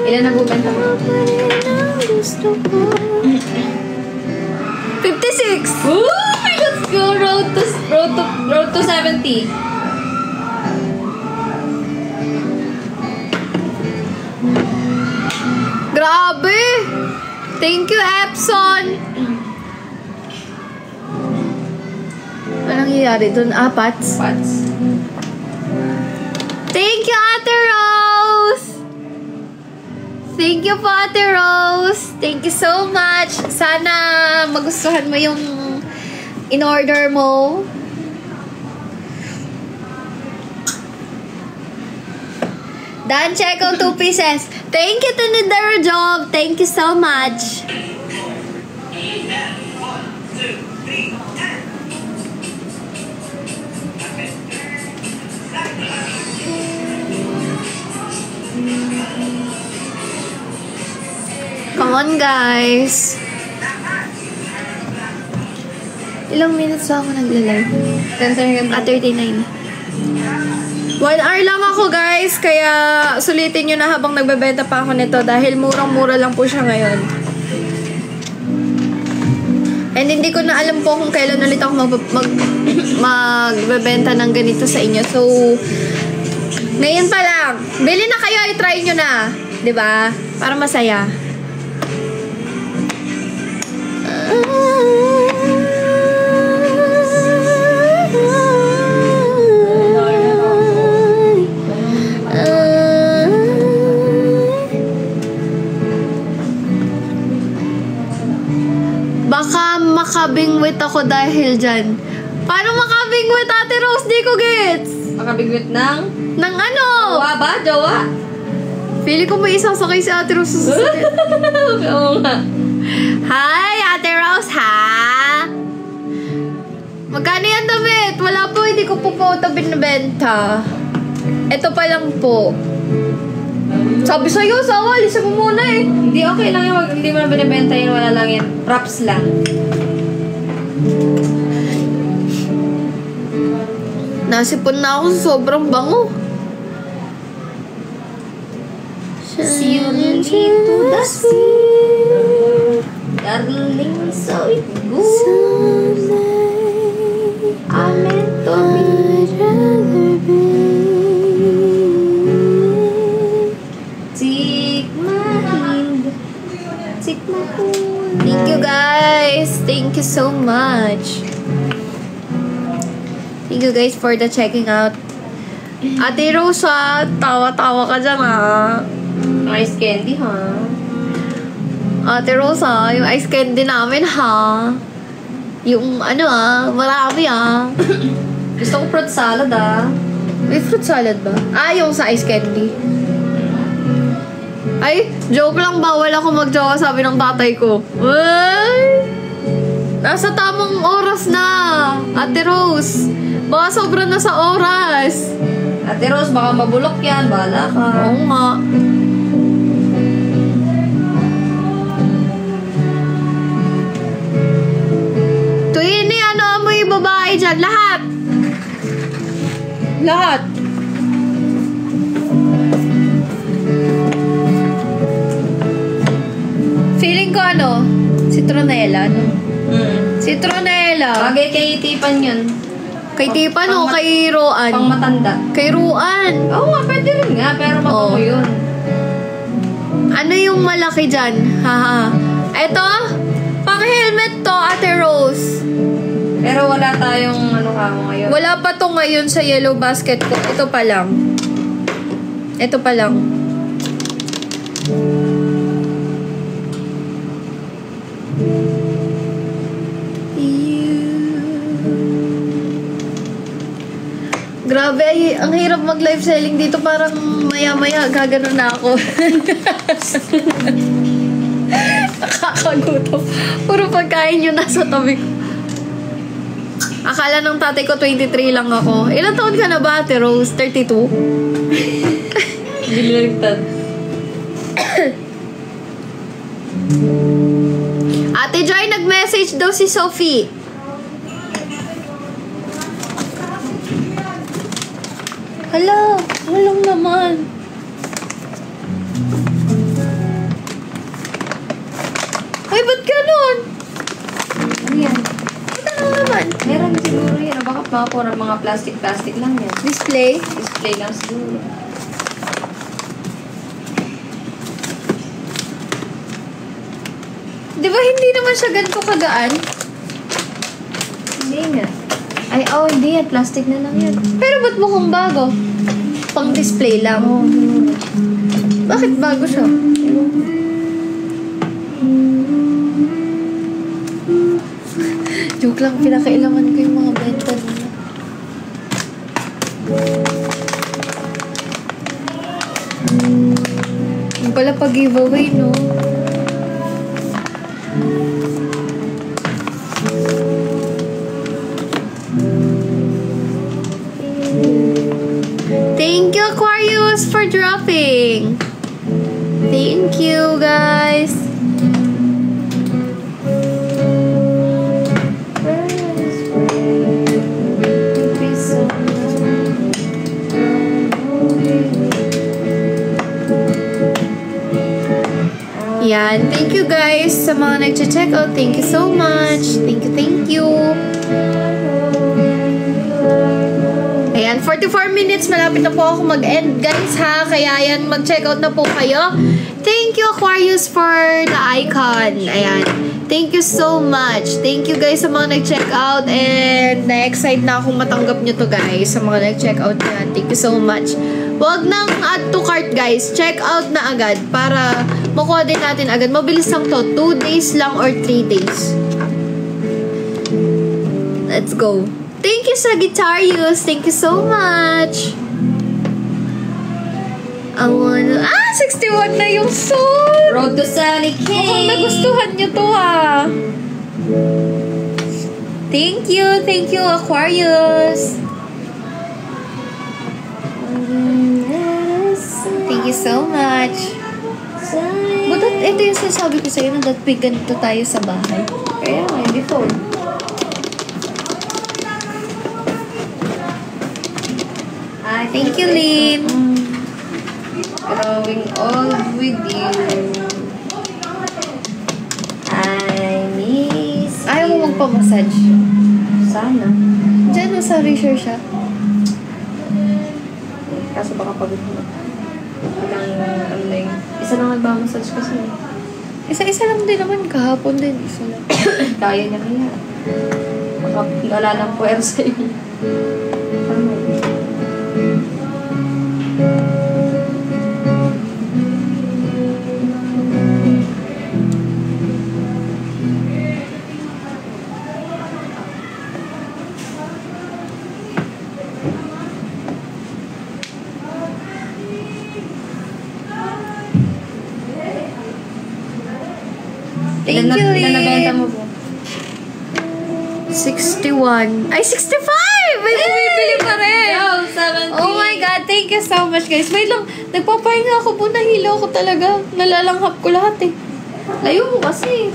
Ilan na bumenta mo? 56! Ooh! Let's go! Road to 70. Grabe! Thank you, Epson! Anong nangyayari dun? Pats? Thank you, Ate Rose! Thank you po, Ate Rose! Thank you so much! Sana magustuhan mo yung in-order mo. Dan Checo, 2 pieces. Thank you to Nidara Job. Thank you so much. Come on, guys. Ilang minutes ba ako nagla-live? 39. 1 hour lang ako, guys. Kaya sulitin nyo na habang nagbebenta pa ako nito dahil murang-mura lang po siya ngayon. And hindi ko na alam po kung kailan ulit ako magbebenta ng ganito sa inyo. So, ngayon pa lang. Bili na kayo, i-try nyo na. 'Di ba? Para masaya. Baka makabingwit ako dahil dyan. Paano makabingwit, Ate Rose? Di ko gets. Makabingwit ng? Nang ano? Jowa ba? Jowa? Feeling ko may isang sakay si Ate Rose sa sasakit. Oo nga. Hi, Ate Rose, ha? Magkano yan damit? Wala po, hindi ko po ito binibenta. Ito pa lang po. Sabi sa'yo, sawa, lisa mo muna eh. Hindi, okay lang yun. Hindi mo na binibenta yun. Wala lang yan. Props lang. Nasipon na ako sa sobrang bango. See you into the sea, darling, so it goes. I'm meant to be. Take my hand, take my hand. Thank you, guys. Thank you so much. Thank you, guys, for the checking out. Ate Rosa, tawa-tawa ka dyan, ha? Ice candy, ha? Ate Rosa, yung ice candy namin, ha? Yung, marami, Gusto ko fruit salad, May fruit salad ba? Yung sa ice candy. Ay, joke lang, bawal ako mag-jowa, sabi ng tatay ko. Ay! Nasa tamang oras na, Ate Rose. Baka sobra na sa oras. Ate Rose, baka mabulok yan. Bahala ka. Oo nga. ano, amoy babae dyan. Lahat. Lahat. Feeling ko ano, citronella, no? Citronella. Bagay kay Tipan yun. Kay Tipan o kay Roan? Pang matanda. Kay Roan. Oo nga, pwede rin nga, pero mabango yun. Ano yung malaki dyan? Haha. Eto, pang helmet to, Ate Rose. Pero wala tayong ano kamo ngayon. Wala pa to ngayon sa yellow basket ko. Ito pa lang. Ito pa lang. Grabe, ang hirap mag-live selling dito. Parang maya-maya, gagano na ako. Nakakagutom. Puro pagkain yun nasa tabi ko. Akala ng tatay ko 23 lang ako. Ilang taon ka na ba, Ate Rose? 32? Bililigtad. Ate Joy, nag-message daw si Sophie. Hala, walang naman. Ay, ba't ganun? Ano yan? Ba't ano naman? Meron siguro yan. Baka mga plastic lang yan. Display? Display lang siguro. Di ba hindi naman siya ganito kagaan? Hindi nga. Ay, hindi yan. Plastic na lang yan. Pero ba't mukhang bago? Pang display lang. Bakit bago siya? Joke lang, pinakailaman ko yung mga benta nila. Yung pala pag-giveaway, no? Thank you, Aquarius, for dropping. Thank you, guys. Yan. Thank you, guys, sa mga nag-check out. Thank you so much. Thank you. Ayan, 44 minutes. Malapit na po ako mag-end, guys, ha? Kaya yan, mag-check out na po kayo. Thank you, Aquarius, for the icon. Ayan. Thank you so much. Thank you, guys, sa mga nag-check out. And na-excite na akong matanggap nyo to, guys, sa mga nag-check out yan. Thank you so much. Huwag nang add to cart, guys. Check out na agad para makuha din natin agad. Mabilis lang to. 2 days lang or 3 days. Let's go. Thank you, Sagittarius. Thank you so much. 61 na yung soul. Road to Sunny King. Mukhang nagustuhan nyo to, ha. Thank you. Thank you, Aquarius. Thank you so much. But ito yung sinasabi ko sa'yo na that big ganito tayo sa bahay. Kaya nga, hindi phone. Thank you, Lynn. Growing old with you. I miss you. Ayaw mo magpamassage? Sana. Diyan o sa Risher siya. Kaso baka pagod mo. Ano na yung... Isa lang nagmamassage kasi. Isa-isa lang din naman. Kahapon din. Isa lang. Kaya niya kaya. Baka wala ng puwersa yun. Thank you, Lynn. Ilan nabenta mo po? 61. Ay, 65! May bumibili pa rin. Yo, 70. Oh my God, thank you so much, guys. Wait lang, nagpapahinga ako po. Nahilaw ko talaga. Nalalanghap ko lahat eh. Layo mo kasi.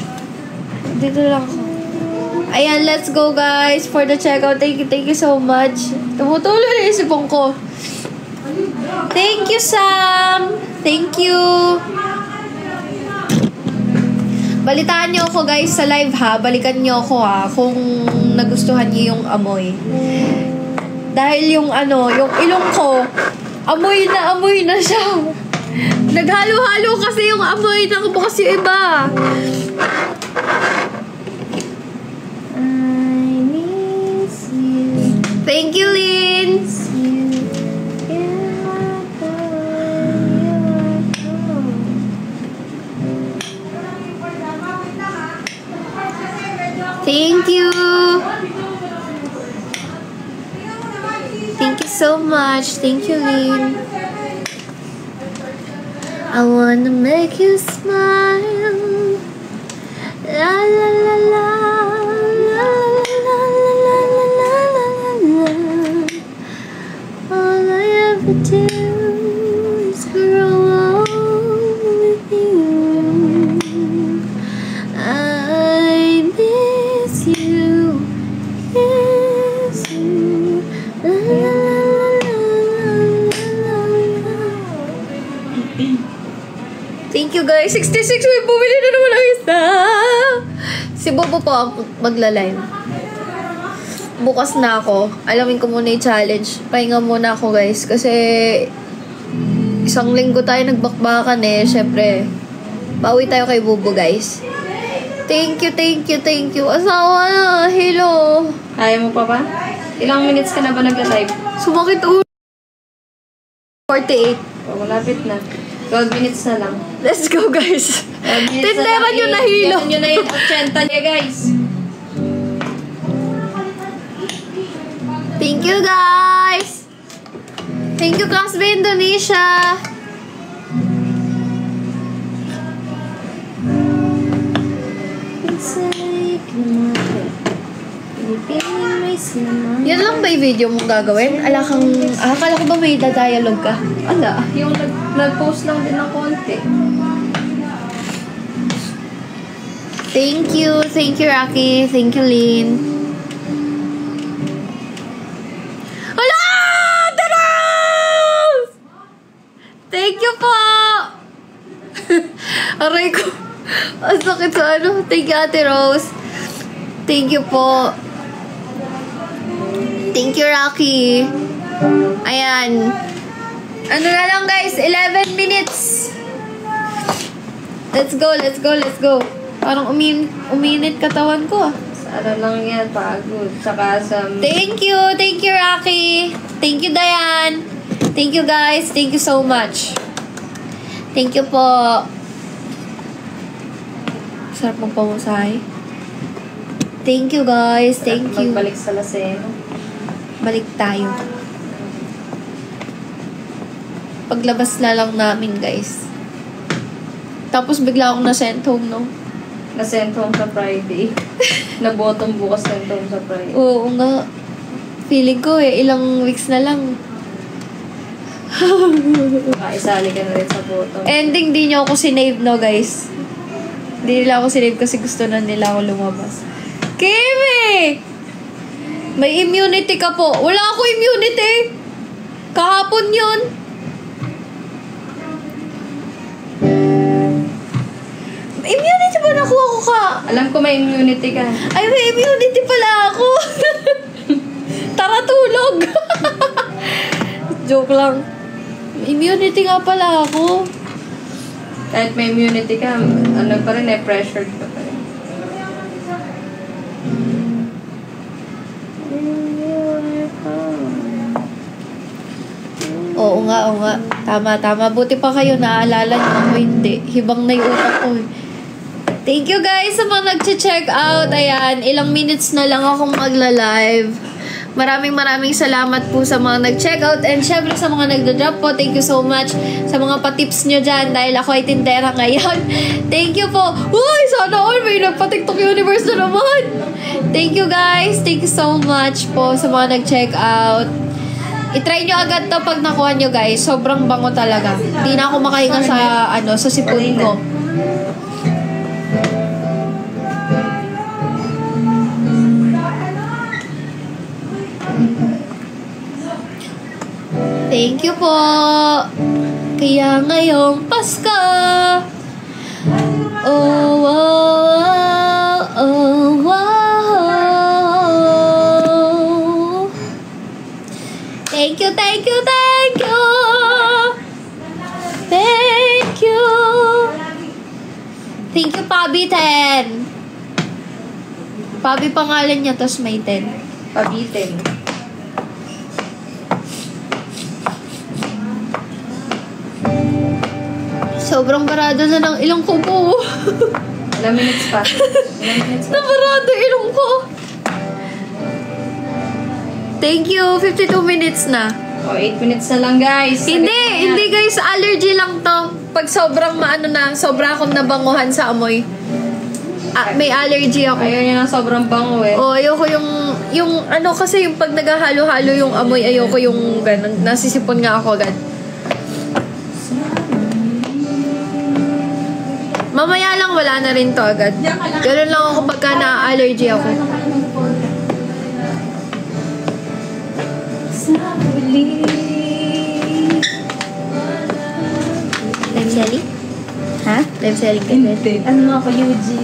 Dito lang ako. Ayan, let's go guys for the checkout. Thank you so much. Tumutulo na isipon ko. Thank you, Sam. Thank you. Balitaan niyo ako guys sa live ha. Balikan niyo ako ha kung nagustuhan niyo yung amoy. Dahil yung yung ilong ko, amoy na siya. Naghalo-halo kasi yung amoy ng bukas yung iba. I miss you. Thank you, Lynn. Thank you. Thank you so much. Thank you, Lynn. I wanna make you smile. La la la la. La, la, la, la, la, la, la. All I ever do is grow old with you. I miss you. Miss you. La, la, thank you guys. 66 may bumili na naman ang isa. Si Bobo po ang magla-live. Bukas na ako. Alamin ko muna yung challenge. Pahinga muna ako guys. Kasi isang linggo tayo nagbakbakan eh. Syempre, bawi tayo kay Bobo guys. Thank you. Asawa na. Hello. Kaya mo pa ba? Ilang minutes ka na ba nagla-live? Sumakit ulo. 48. Oh, malapit na. 12 minutes na lang. Let's go, guys. Tindera nyo na hilo. Tindera nyo na yung 80 niya, guys. Thank you, guys. Thank you, Kasbe Indonesia. Yan lang ba yung video mong gagawin? Akala ko ba may dialogue ka? Ala, yung nag-post lang din ng konti. Thank you, Rocky. Thank you, Lynn. Hala! Daros! Thank you po! Aray ko. Ang sakit sa Thank you, Ate Rose. Thank you po. Thank you, Rocky. Ayan. Ano na lang, guys? 11 minutes. Let's go. Parang uminit katawan ko. Ano lang yan, pagod. Saka sa... Thank you, Rocky. Thank you, Diane. Thank you, guys. Thank you so much. Thank you po. Sarap magpamusahay. Thank you, guys. Thank you. Magbalik sa Laseno. Balik tayo. Paglabas na lang namin, guys. Tapos bigla akong na-sent home, no? Na-sent home sa Friday. Na-bottom bukas sent home sa Friday. Oo nga. Feeling ko ilang weeks na lang. Isali ka na rin sa bottom. Ending, di nyo ako sinave, no, guys? Di nila ako sinave kasi gusto na nila ako lumabas. Kimi! May immunity ka po. Wala ako immunity. Kahapon yun. Immunity ba nakuha ko ka? Alam ko may immunity ka. Ay, may immunity pala ako. Tara, tulog. Joke lang. Immunity nga pala ako. Kahit may immunity ka, ano pa rin pressured ka pa rin. Oo nga. Tama. Buti pa kayo naaalala niyo ako hindi. Hibang na yung utak ko eh. Thank you guys sa mga nag-check out. Ayan, ilang minutes na lang akong magla-live. Maraming salamat po sa mga nag-check out. And syempre sa mga nagda-drop po, thank you so much sa mga patips nyo dyan dahil ako ay tindera ngayon. Thank you po. Uy, sana all may nagpa-TikTok Universe na naman. Thank you guys. Thank you so much po sa mga nag-check out. I-try nyo agad to pag nakuha nyo guys. Sobrang bango talaga. Hindi na ako makahinga sa sipon ko. Thank you po. Kaya ngayong Pasko. Oh, oh, oh, oh. Thank you, thank you, thank you. Thank you. Thank you, Pabi 10. Pabi pangalan niya, tapos may 10. Pabi 10. Sobrang barado na ng ilong ko po. Ilang minutes pa? Nabarado ilong ko. Thank you. 52 minutes na. 8 minutes na lang, guys. Hindi guys. Allergy lang to. Pag sobrang sobra akong nabanguhan sa amoy. May allergy ako. Ayaw niya ng sobrang bango eh. Oh, ayoko yung kasi yung pag naghahalo-halo yung amoy, ayoko yung ganun. Nasisipon nga ako agad. Mamaya lang, wala na rin to agad. Ganun lang ako pagka na-allergy ako. Live selling? Ha? Live selling ka din? Ano ako, UG?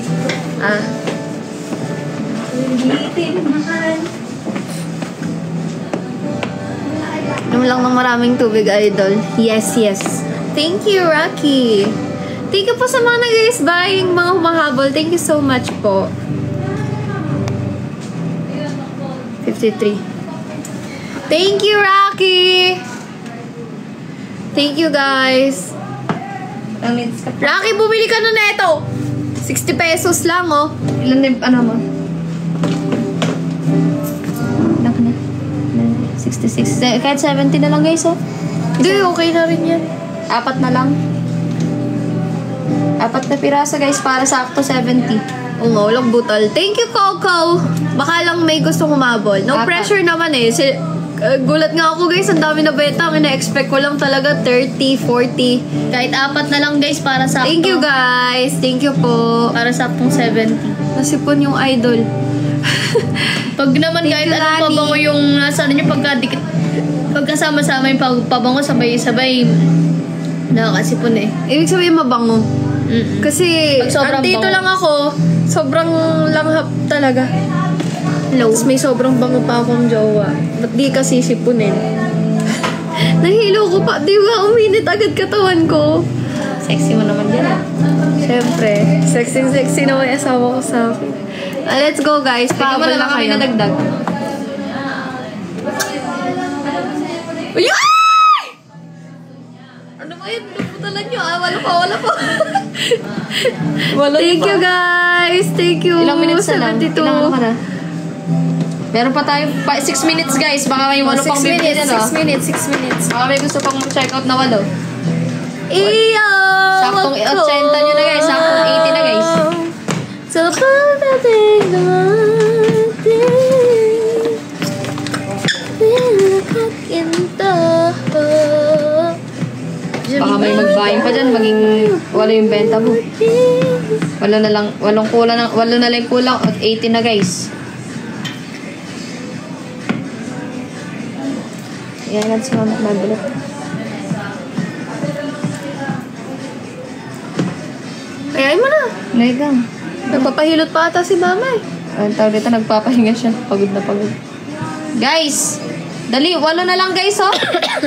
Inom lang ng maraming tubig, idol. Yes, yes. Thank you, Rocky. Thank you po sa mga nag-guys buying, mga humahabol. Thank you so much po. 53. Thank you, Rocky. Thank you, guys. Rocky, bumili ka na neto. 60 pesos lang, oh. Ilan na mo? Ilan ka na? 66. Kahit 70 na lang, guys, oh. Hindi, okay na rin yan. 4 na lang. 4 na piraso, guys, para sakto 70. Oo nga, walang butal. Thank you, Coco. Baka lang may gusto humabol. No pressure naman eh. Gulat nga ako, guys. Ang dami na beta. Ang ina-expect ko lang talaga 30, 40. Kahit 4 na lang, guys, para sakto. Thank you, guys. Thank you po. Para saktong 70. Nasipon yung idol. Pag naman kahit anong pabango yung nasa ano nyo, pagkasama-sama yung pabango, sabay-sabay nakakasipon eh. Ibig sabihin mabango. Kasi dito lang ako, sobrang langhap talaga. Hello. Tapos may sobrang bango pa akong jowa. Ba't di kasi sipunin? Nahilo ko pa. Di ba uminit agad katawan ko? Sexy mo naman yan. Siyempre. Sexy na may asawa ko sa akin. Let's go, guys. Paabal na kayo. Nadagdag. Uyay! Ano ba yun? Pinuputalan nyo, Wala pa. Thank you, guys. Thank you. Ilang minutes na lang? 72. Ilang ka na? Meron pa tayo 6 minutes, guys. Baka may 8 pang bibigyan, 6 minutes. Baka may gusto pang mag-check out na 8. Iyo! Saktong 80 nyo na, guys. Saktong 80 na, guys. So, pagdating natin pinakakinto. Baka may mag-buying pa dyan. Maging wala yung benta mo. Wala na lang kulang. At 80 na, guys. Yan lang si mama magulat. Ayayin mo na. Naigang. Nagpapahilot pa ata si mama eh. Ang tawag dito, nagpapahinga siya. Pagod na pagod. Guys! Dali, 8 na lang, guys, oh.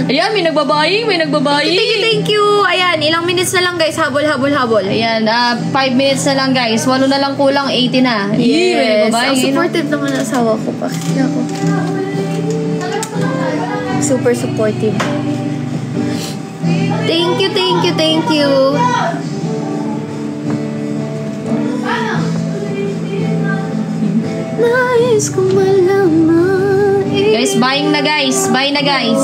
Ayan, may nagbabaying. Thank you. Ayan, ilang minutes na lang, guys. Habol. Ayan, 5 minutes na lang, guys. 8 na lang kulang, 80 na. Yes. Ang supportive naman ang asawa ko. Bakit ako? Super supportive. Thank you. Nais kong malaman. Guys, buying na, guys. Buy na, guys.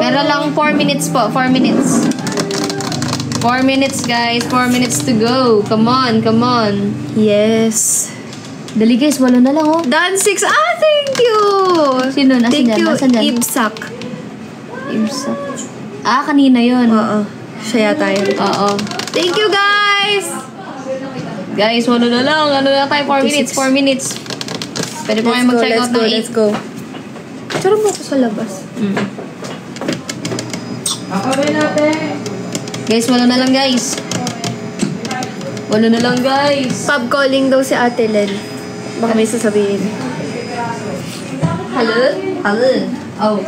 Meron lang 4 minutes po. 4 minutes. 4 minutes, guys. 4 minutes to go. Come on. Yes. Dali, guys. 8 na lang, oh. Dan 6. Thank you. Sino? Thank you, Nasaan dyan? Ibsak. Kanina yun. Oo. Siya yata yun. Oo. Thank you, guys. Guys, 8 na lang. Ano na tayo? 4 minutes. 4 minutes. Pwede po kayo mag-check out ng 8. Let's go. Tsura mo ako sa labas. Guys, 8 na lang guys. 8 na lang guys. Pub calling daw si Ate Len. Baka may sasabihin. Hello? Hello? Oh.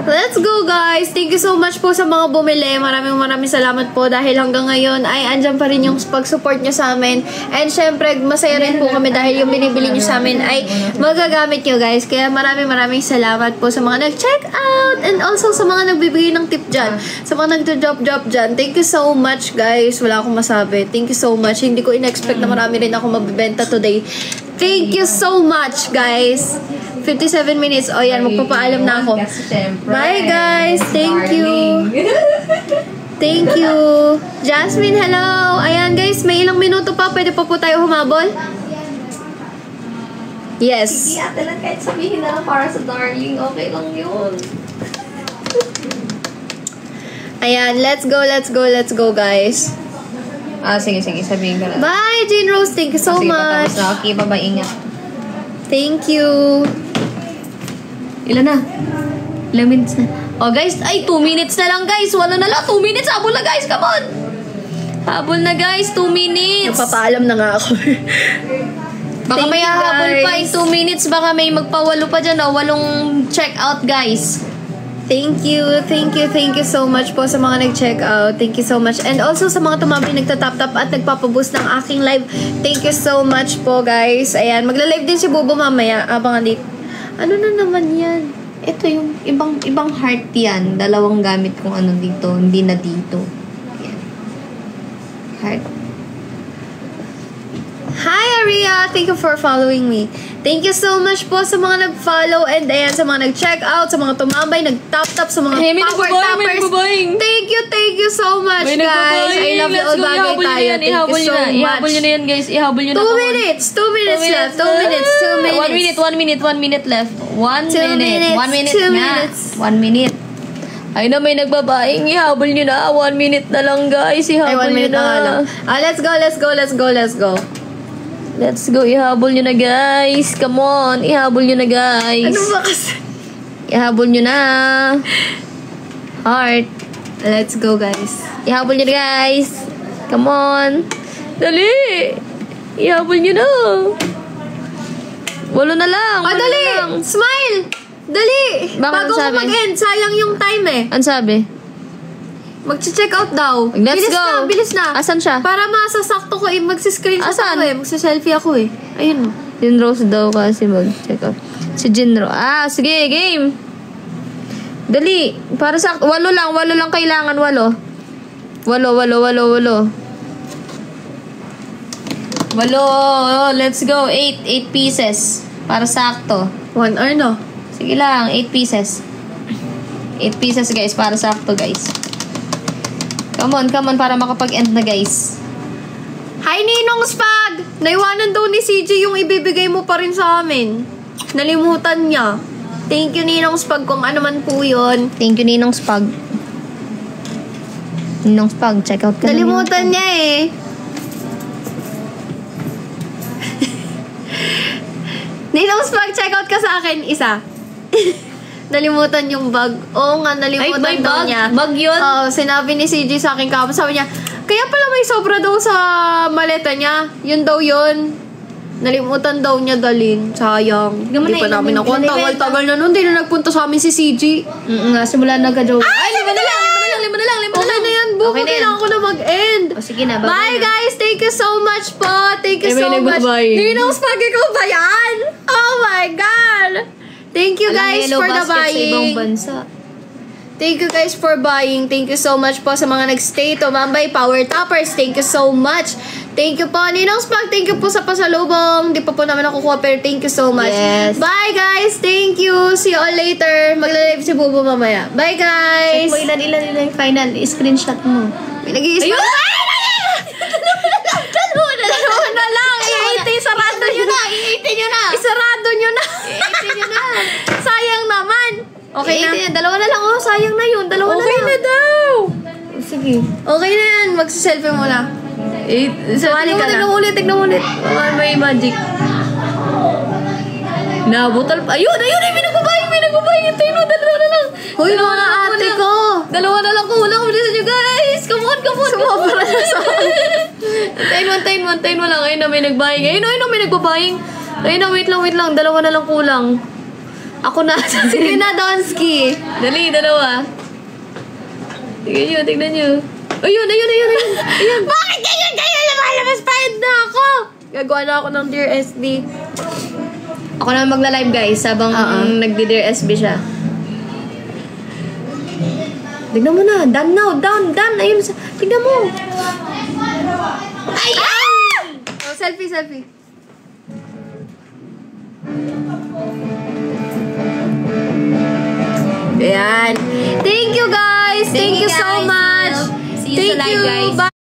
Let's go guys! Thank you so much po sa mga bumili. Maraming salamat po dahil hanggang ngayon ay andyan pa rin yung pag-support nyo sa amin. And syempre, masaya rin po kami dahil yung binibili nyo sa amin ay magagamit nyo guys. Kaya maraming salamat po sa mga nag-check out and also sa mga nagbibigay ng tip dyan. Sa mga nag-drop dyan. Thank you so much guys. Wala akong masabi. Thank you so much. Hindi ko in-expect na marami rin ako mabibenta today. Thank you so much guys. 57 minutes. O yan, magpapaalam na ako. Bye guys. Thank you. Thank you. Jasmine, hello. Ayan guys, may ilang minuto pa. Pwede pa po tayo humabol? Yes. Sige, ate lang kahit sabihin na lang para sa darling. Okay lang yun. Ayan, let's go guys. Sige, sabihin ko lang. Bye, Jean Rose. Thank you so much. Patapos na. Okay, bye-bye. Ingat. Thank you. Ilan na? Ilang minutes na? Oh, guys. Ay, 2 minutes na lang, guys. Wala na lang. 2 minutes. Habol na, guys. Come on. Habol na, guys. 2 minutes. Napapaalam na nga ako. Baka may hahabol pa in 2 minutes. Baka may magpawalo pa dyan. 8 check out, guys. Thank you so much po sa mga nag-check out. Thank you so much. And also sa mga tumambay nagtatap-tap at nagpapaboost ng aking live. Thank you so much po guys. Ayan, magla-live din si Bobo mamaya. Abangan dito. Ano na naman yan? Ito yung ibang heart yan. 2 gamit kung ano dito. Hindi na dito. Yan. Heart. Hi Aria! Thank you for following me. Thank you so much po sa mga nag-follow and ayan, sa mga nag-check out, sa mga tumambay, nag-tap-tap, sa mga power tappers. Thank you so much guys. I love you all bagay tayo. Thank you so much. Ihabol nyo na yan guys. Ihabol nyo na. 2 minutes left. 2 minutes. 1 minute left. 1 minute. Ay na, may nagbabaing. Ihabol nyo na. 1 minute na lang guys. Ihabol nyo na. Let's go. Let's go, ihabol nyo na guys. Come on, ihabol nyo na guys. Ano ba kasi? Ihabol nyo na. Heart. Let's go guys. Ihabol nyo na guys. Come on. Dali. Ihabol nyo na. 8 na lang. Dali. Lang. Smile. Dali. Bago ko mag-end. Sayang yung time eh. Ano sabi? Mag-check out daw. Let's go. Bilis na. Asan siya? Para masasakto ko eh. Mag-screenshot ako eh. Magsa-selfie ako eh. Ayun mo. Jean Rose daw kasi mag-check out. Si Jean Rose. Sige, game. Dali. Para sa 8 lang kailangan. 8. Let's go. 8 pieces. Para sakto. 1 hour no? Sige lang. 8 pieces. 8 pieces guys. Para sakto guys. Come on, para makapag-end na, guys. Hi, Ninong Spag! Naiwanan daw ni CJ yung ibibigay mo pa rin sa amin. Nalimutan niya. Thank you, Ninong Spag, kung ano man po yun. Thank you, Ninong Spag. Ninong Spag, check out ka. Nalimutan niya eh. Ninong Spag, check out ka sa akin. Isa. Nalimutan yung bag. Oo nga, nalimutan daw niya. Bag yun? Sinabi ni CJ sa akin kapag. Sabi niya, kaya pala may sobra daw sa maleta niya. Yun daw yun. Nalimutan daw niya dalhin. Sayang. Hindi pa namin ako. Ang tagal na nun. Hindi na nagpunta sa amin si CJ. Simula nagka-joke. Ay, 5 na lang. Okay na yan, Book. Okay kailangan ko na mag-end. Sige na. Bye, guys. Thank you so much po. Thank you so much. Ninong Spag, ikaw ba yan? Oh my God. Thank you guys for the buying. Thank you guys for buying. Thank you so much po sa mga nagstay. Tumambay, power toppers. Thank you so much. Thank you po. Ninong Spag, thank you po sa pasalubong. Di pa po namin nakukuha pero thank you so much. Yes. Bye guys. Thank you. See you all later. Magla-live si Bubo mamaya. Bye guys. Check mo ilan yung final. I-screenshot mo. Pinag-i-screenshot. Dalawa na lang. Isarado nyo na. Isarado nyo na. Sayang naman. Okay na. Dalawa na lang. Sayang na yun. Dalawa na lang. Okay na daw. Sige. Okay na yan. Magsiselfie muna. Sumali ka na. Tignan mo ulit. May magic. Nabutal pa. Ayun, may nagbabayang. Hintayin mo, dalawa na lang. Hoy, mga ate ko. Dalawa na lang kulang. Bilisan nyo, guys. Come on. Sumobra na sa Antayin mo lang. Ayun na, may nagbaying. Ayun na, may nagbabaying. Ayun na, wait lang. Dalawa na lang kulang. Ako na. Sige na, Donski. Dali, dalawa. Tignan nyo. Ayun. Bakit ganyan kayo? Lumalabas pa na ako. Gagawa na ako ng Dear SB. Ako na magla-live, guys, habang nagdi-Dear SB siya. Tignan mo na. Down. Ayun. Tignan mo. Ay! Oh, selfie. Ayan. Thank you, guys. Thank you so much. See you sa live, guys. Bye.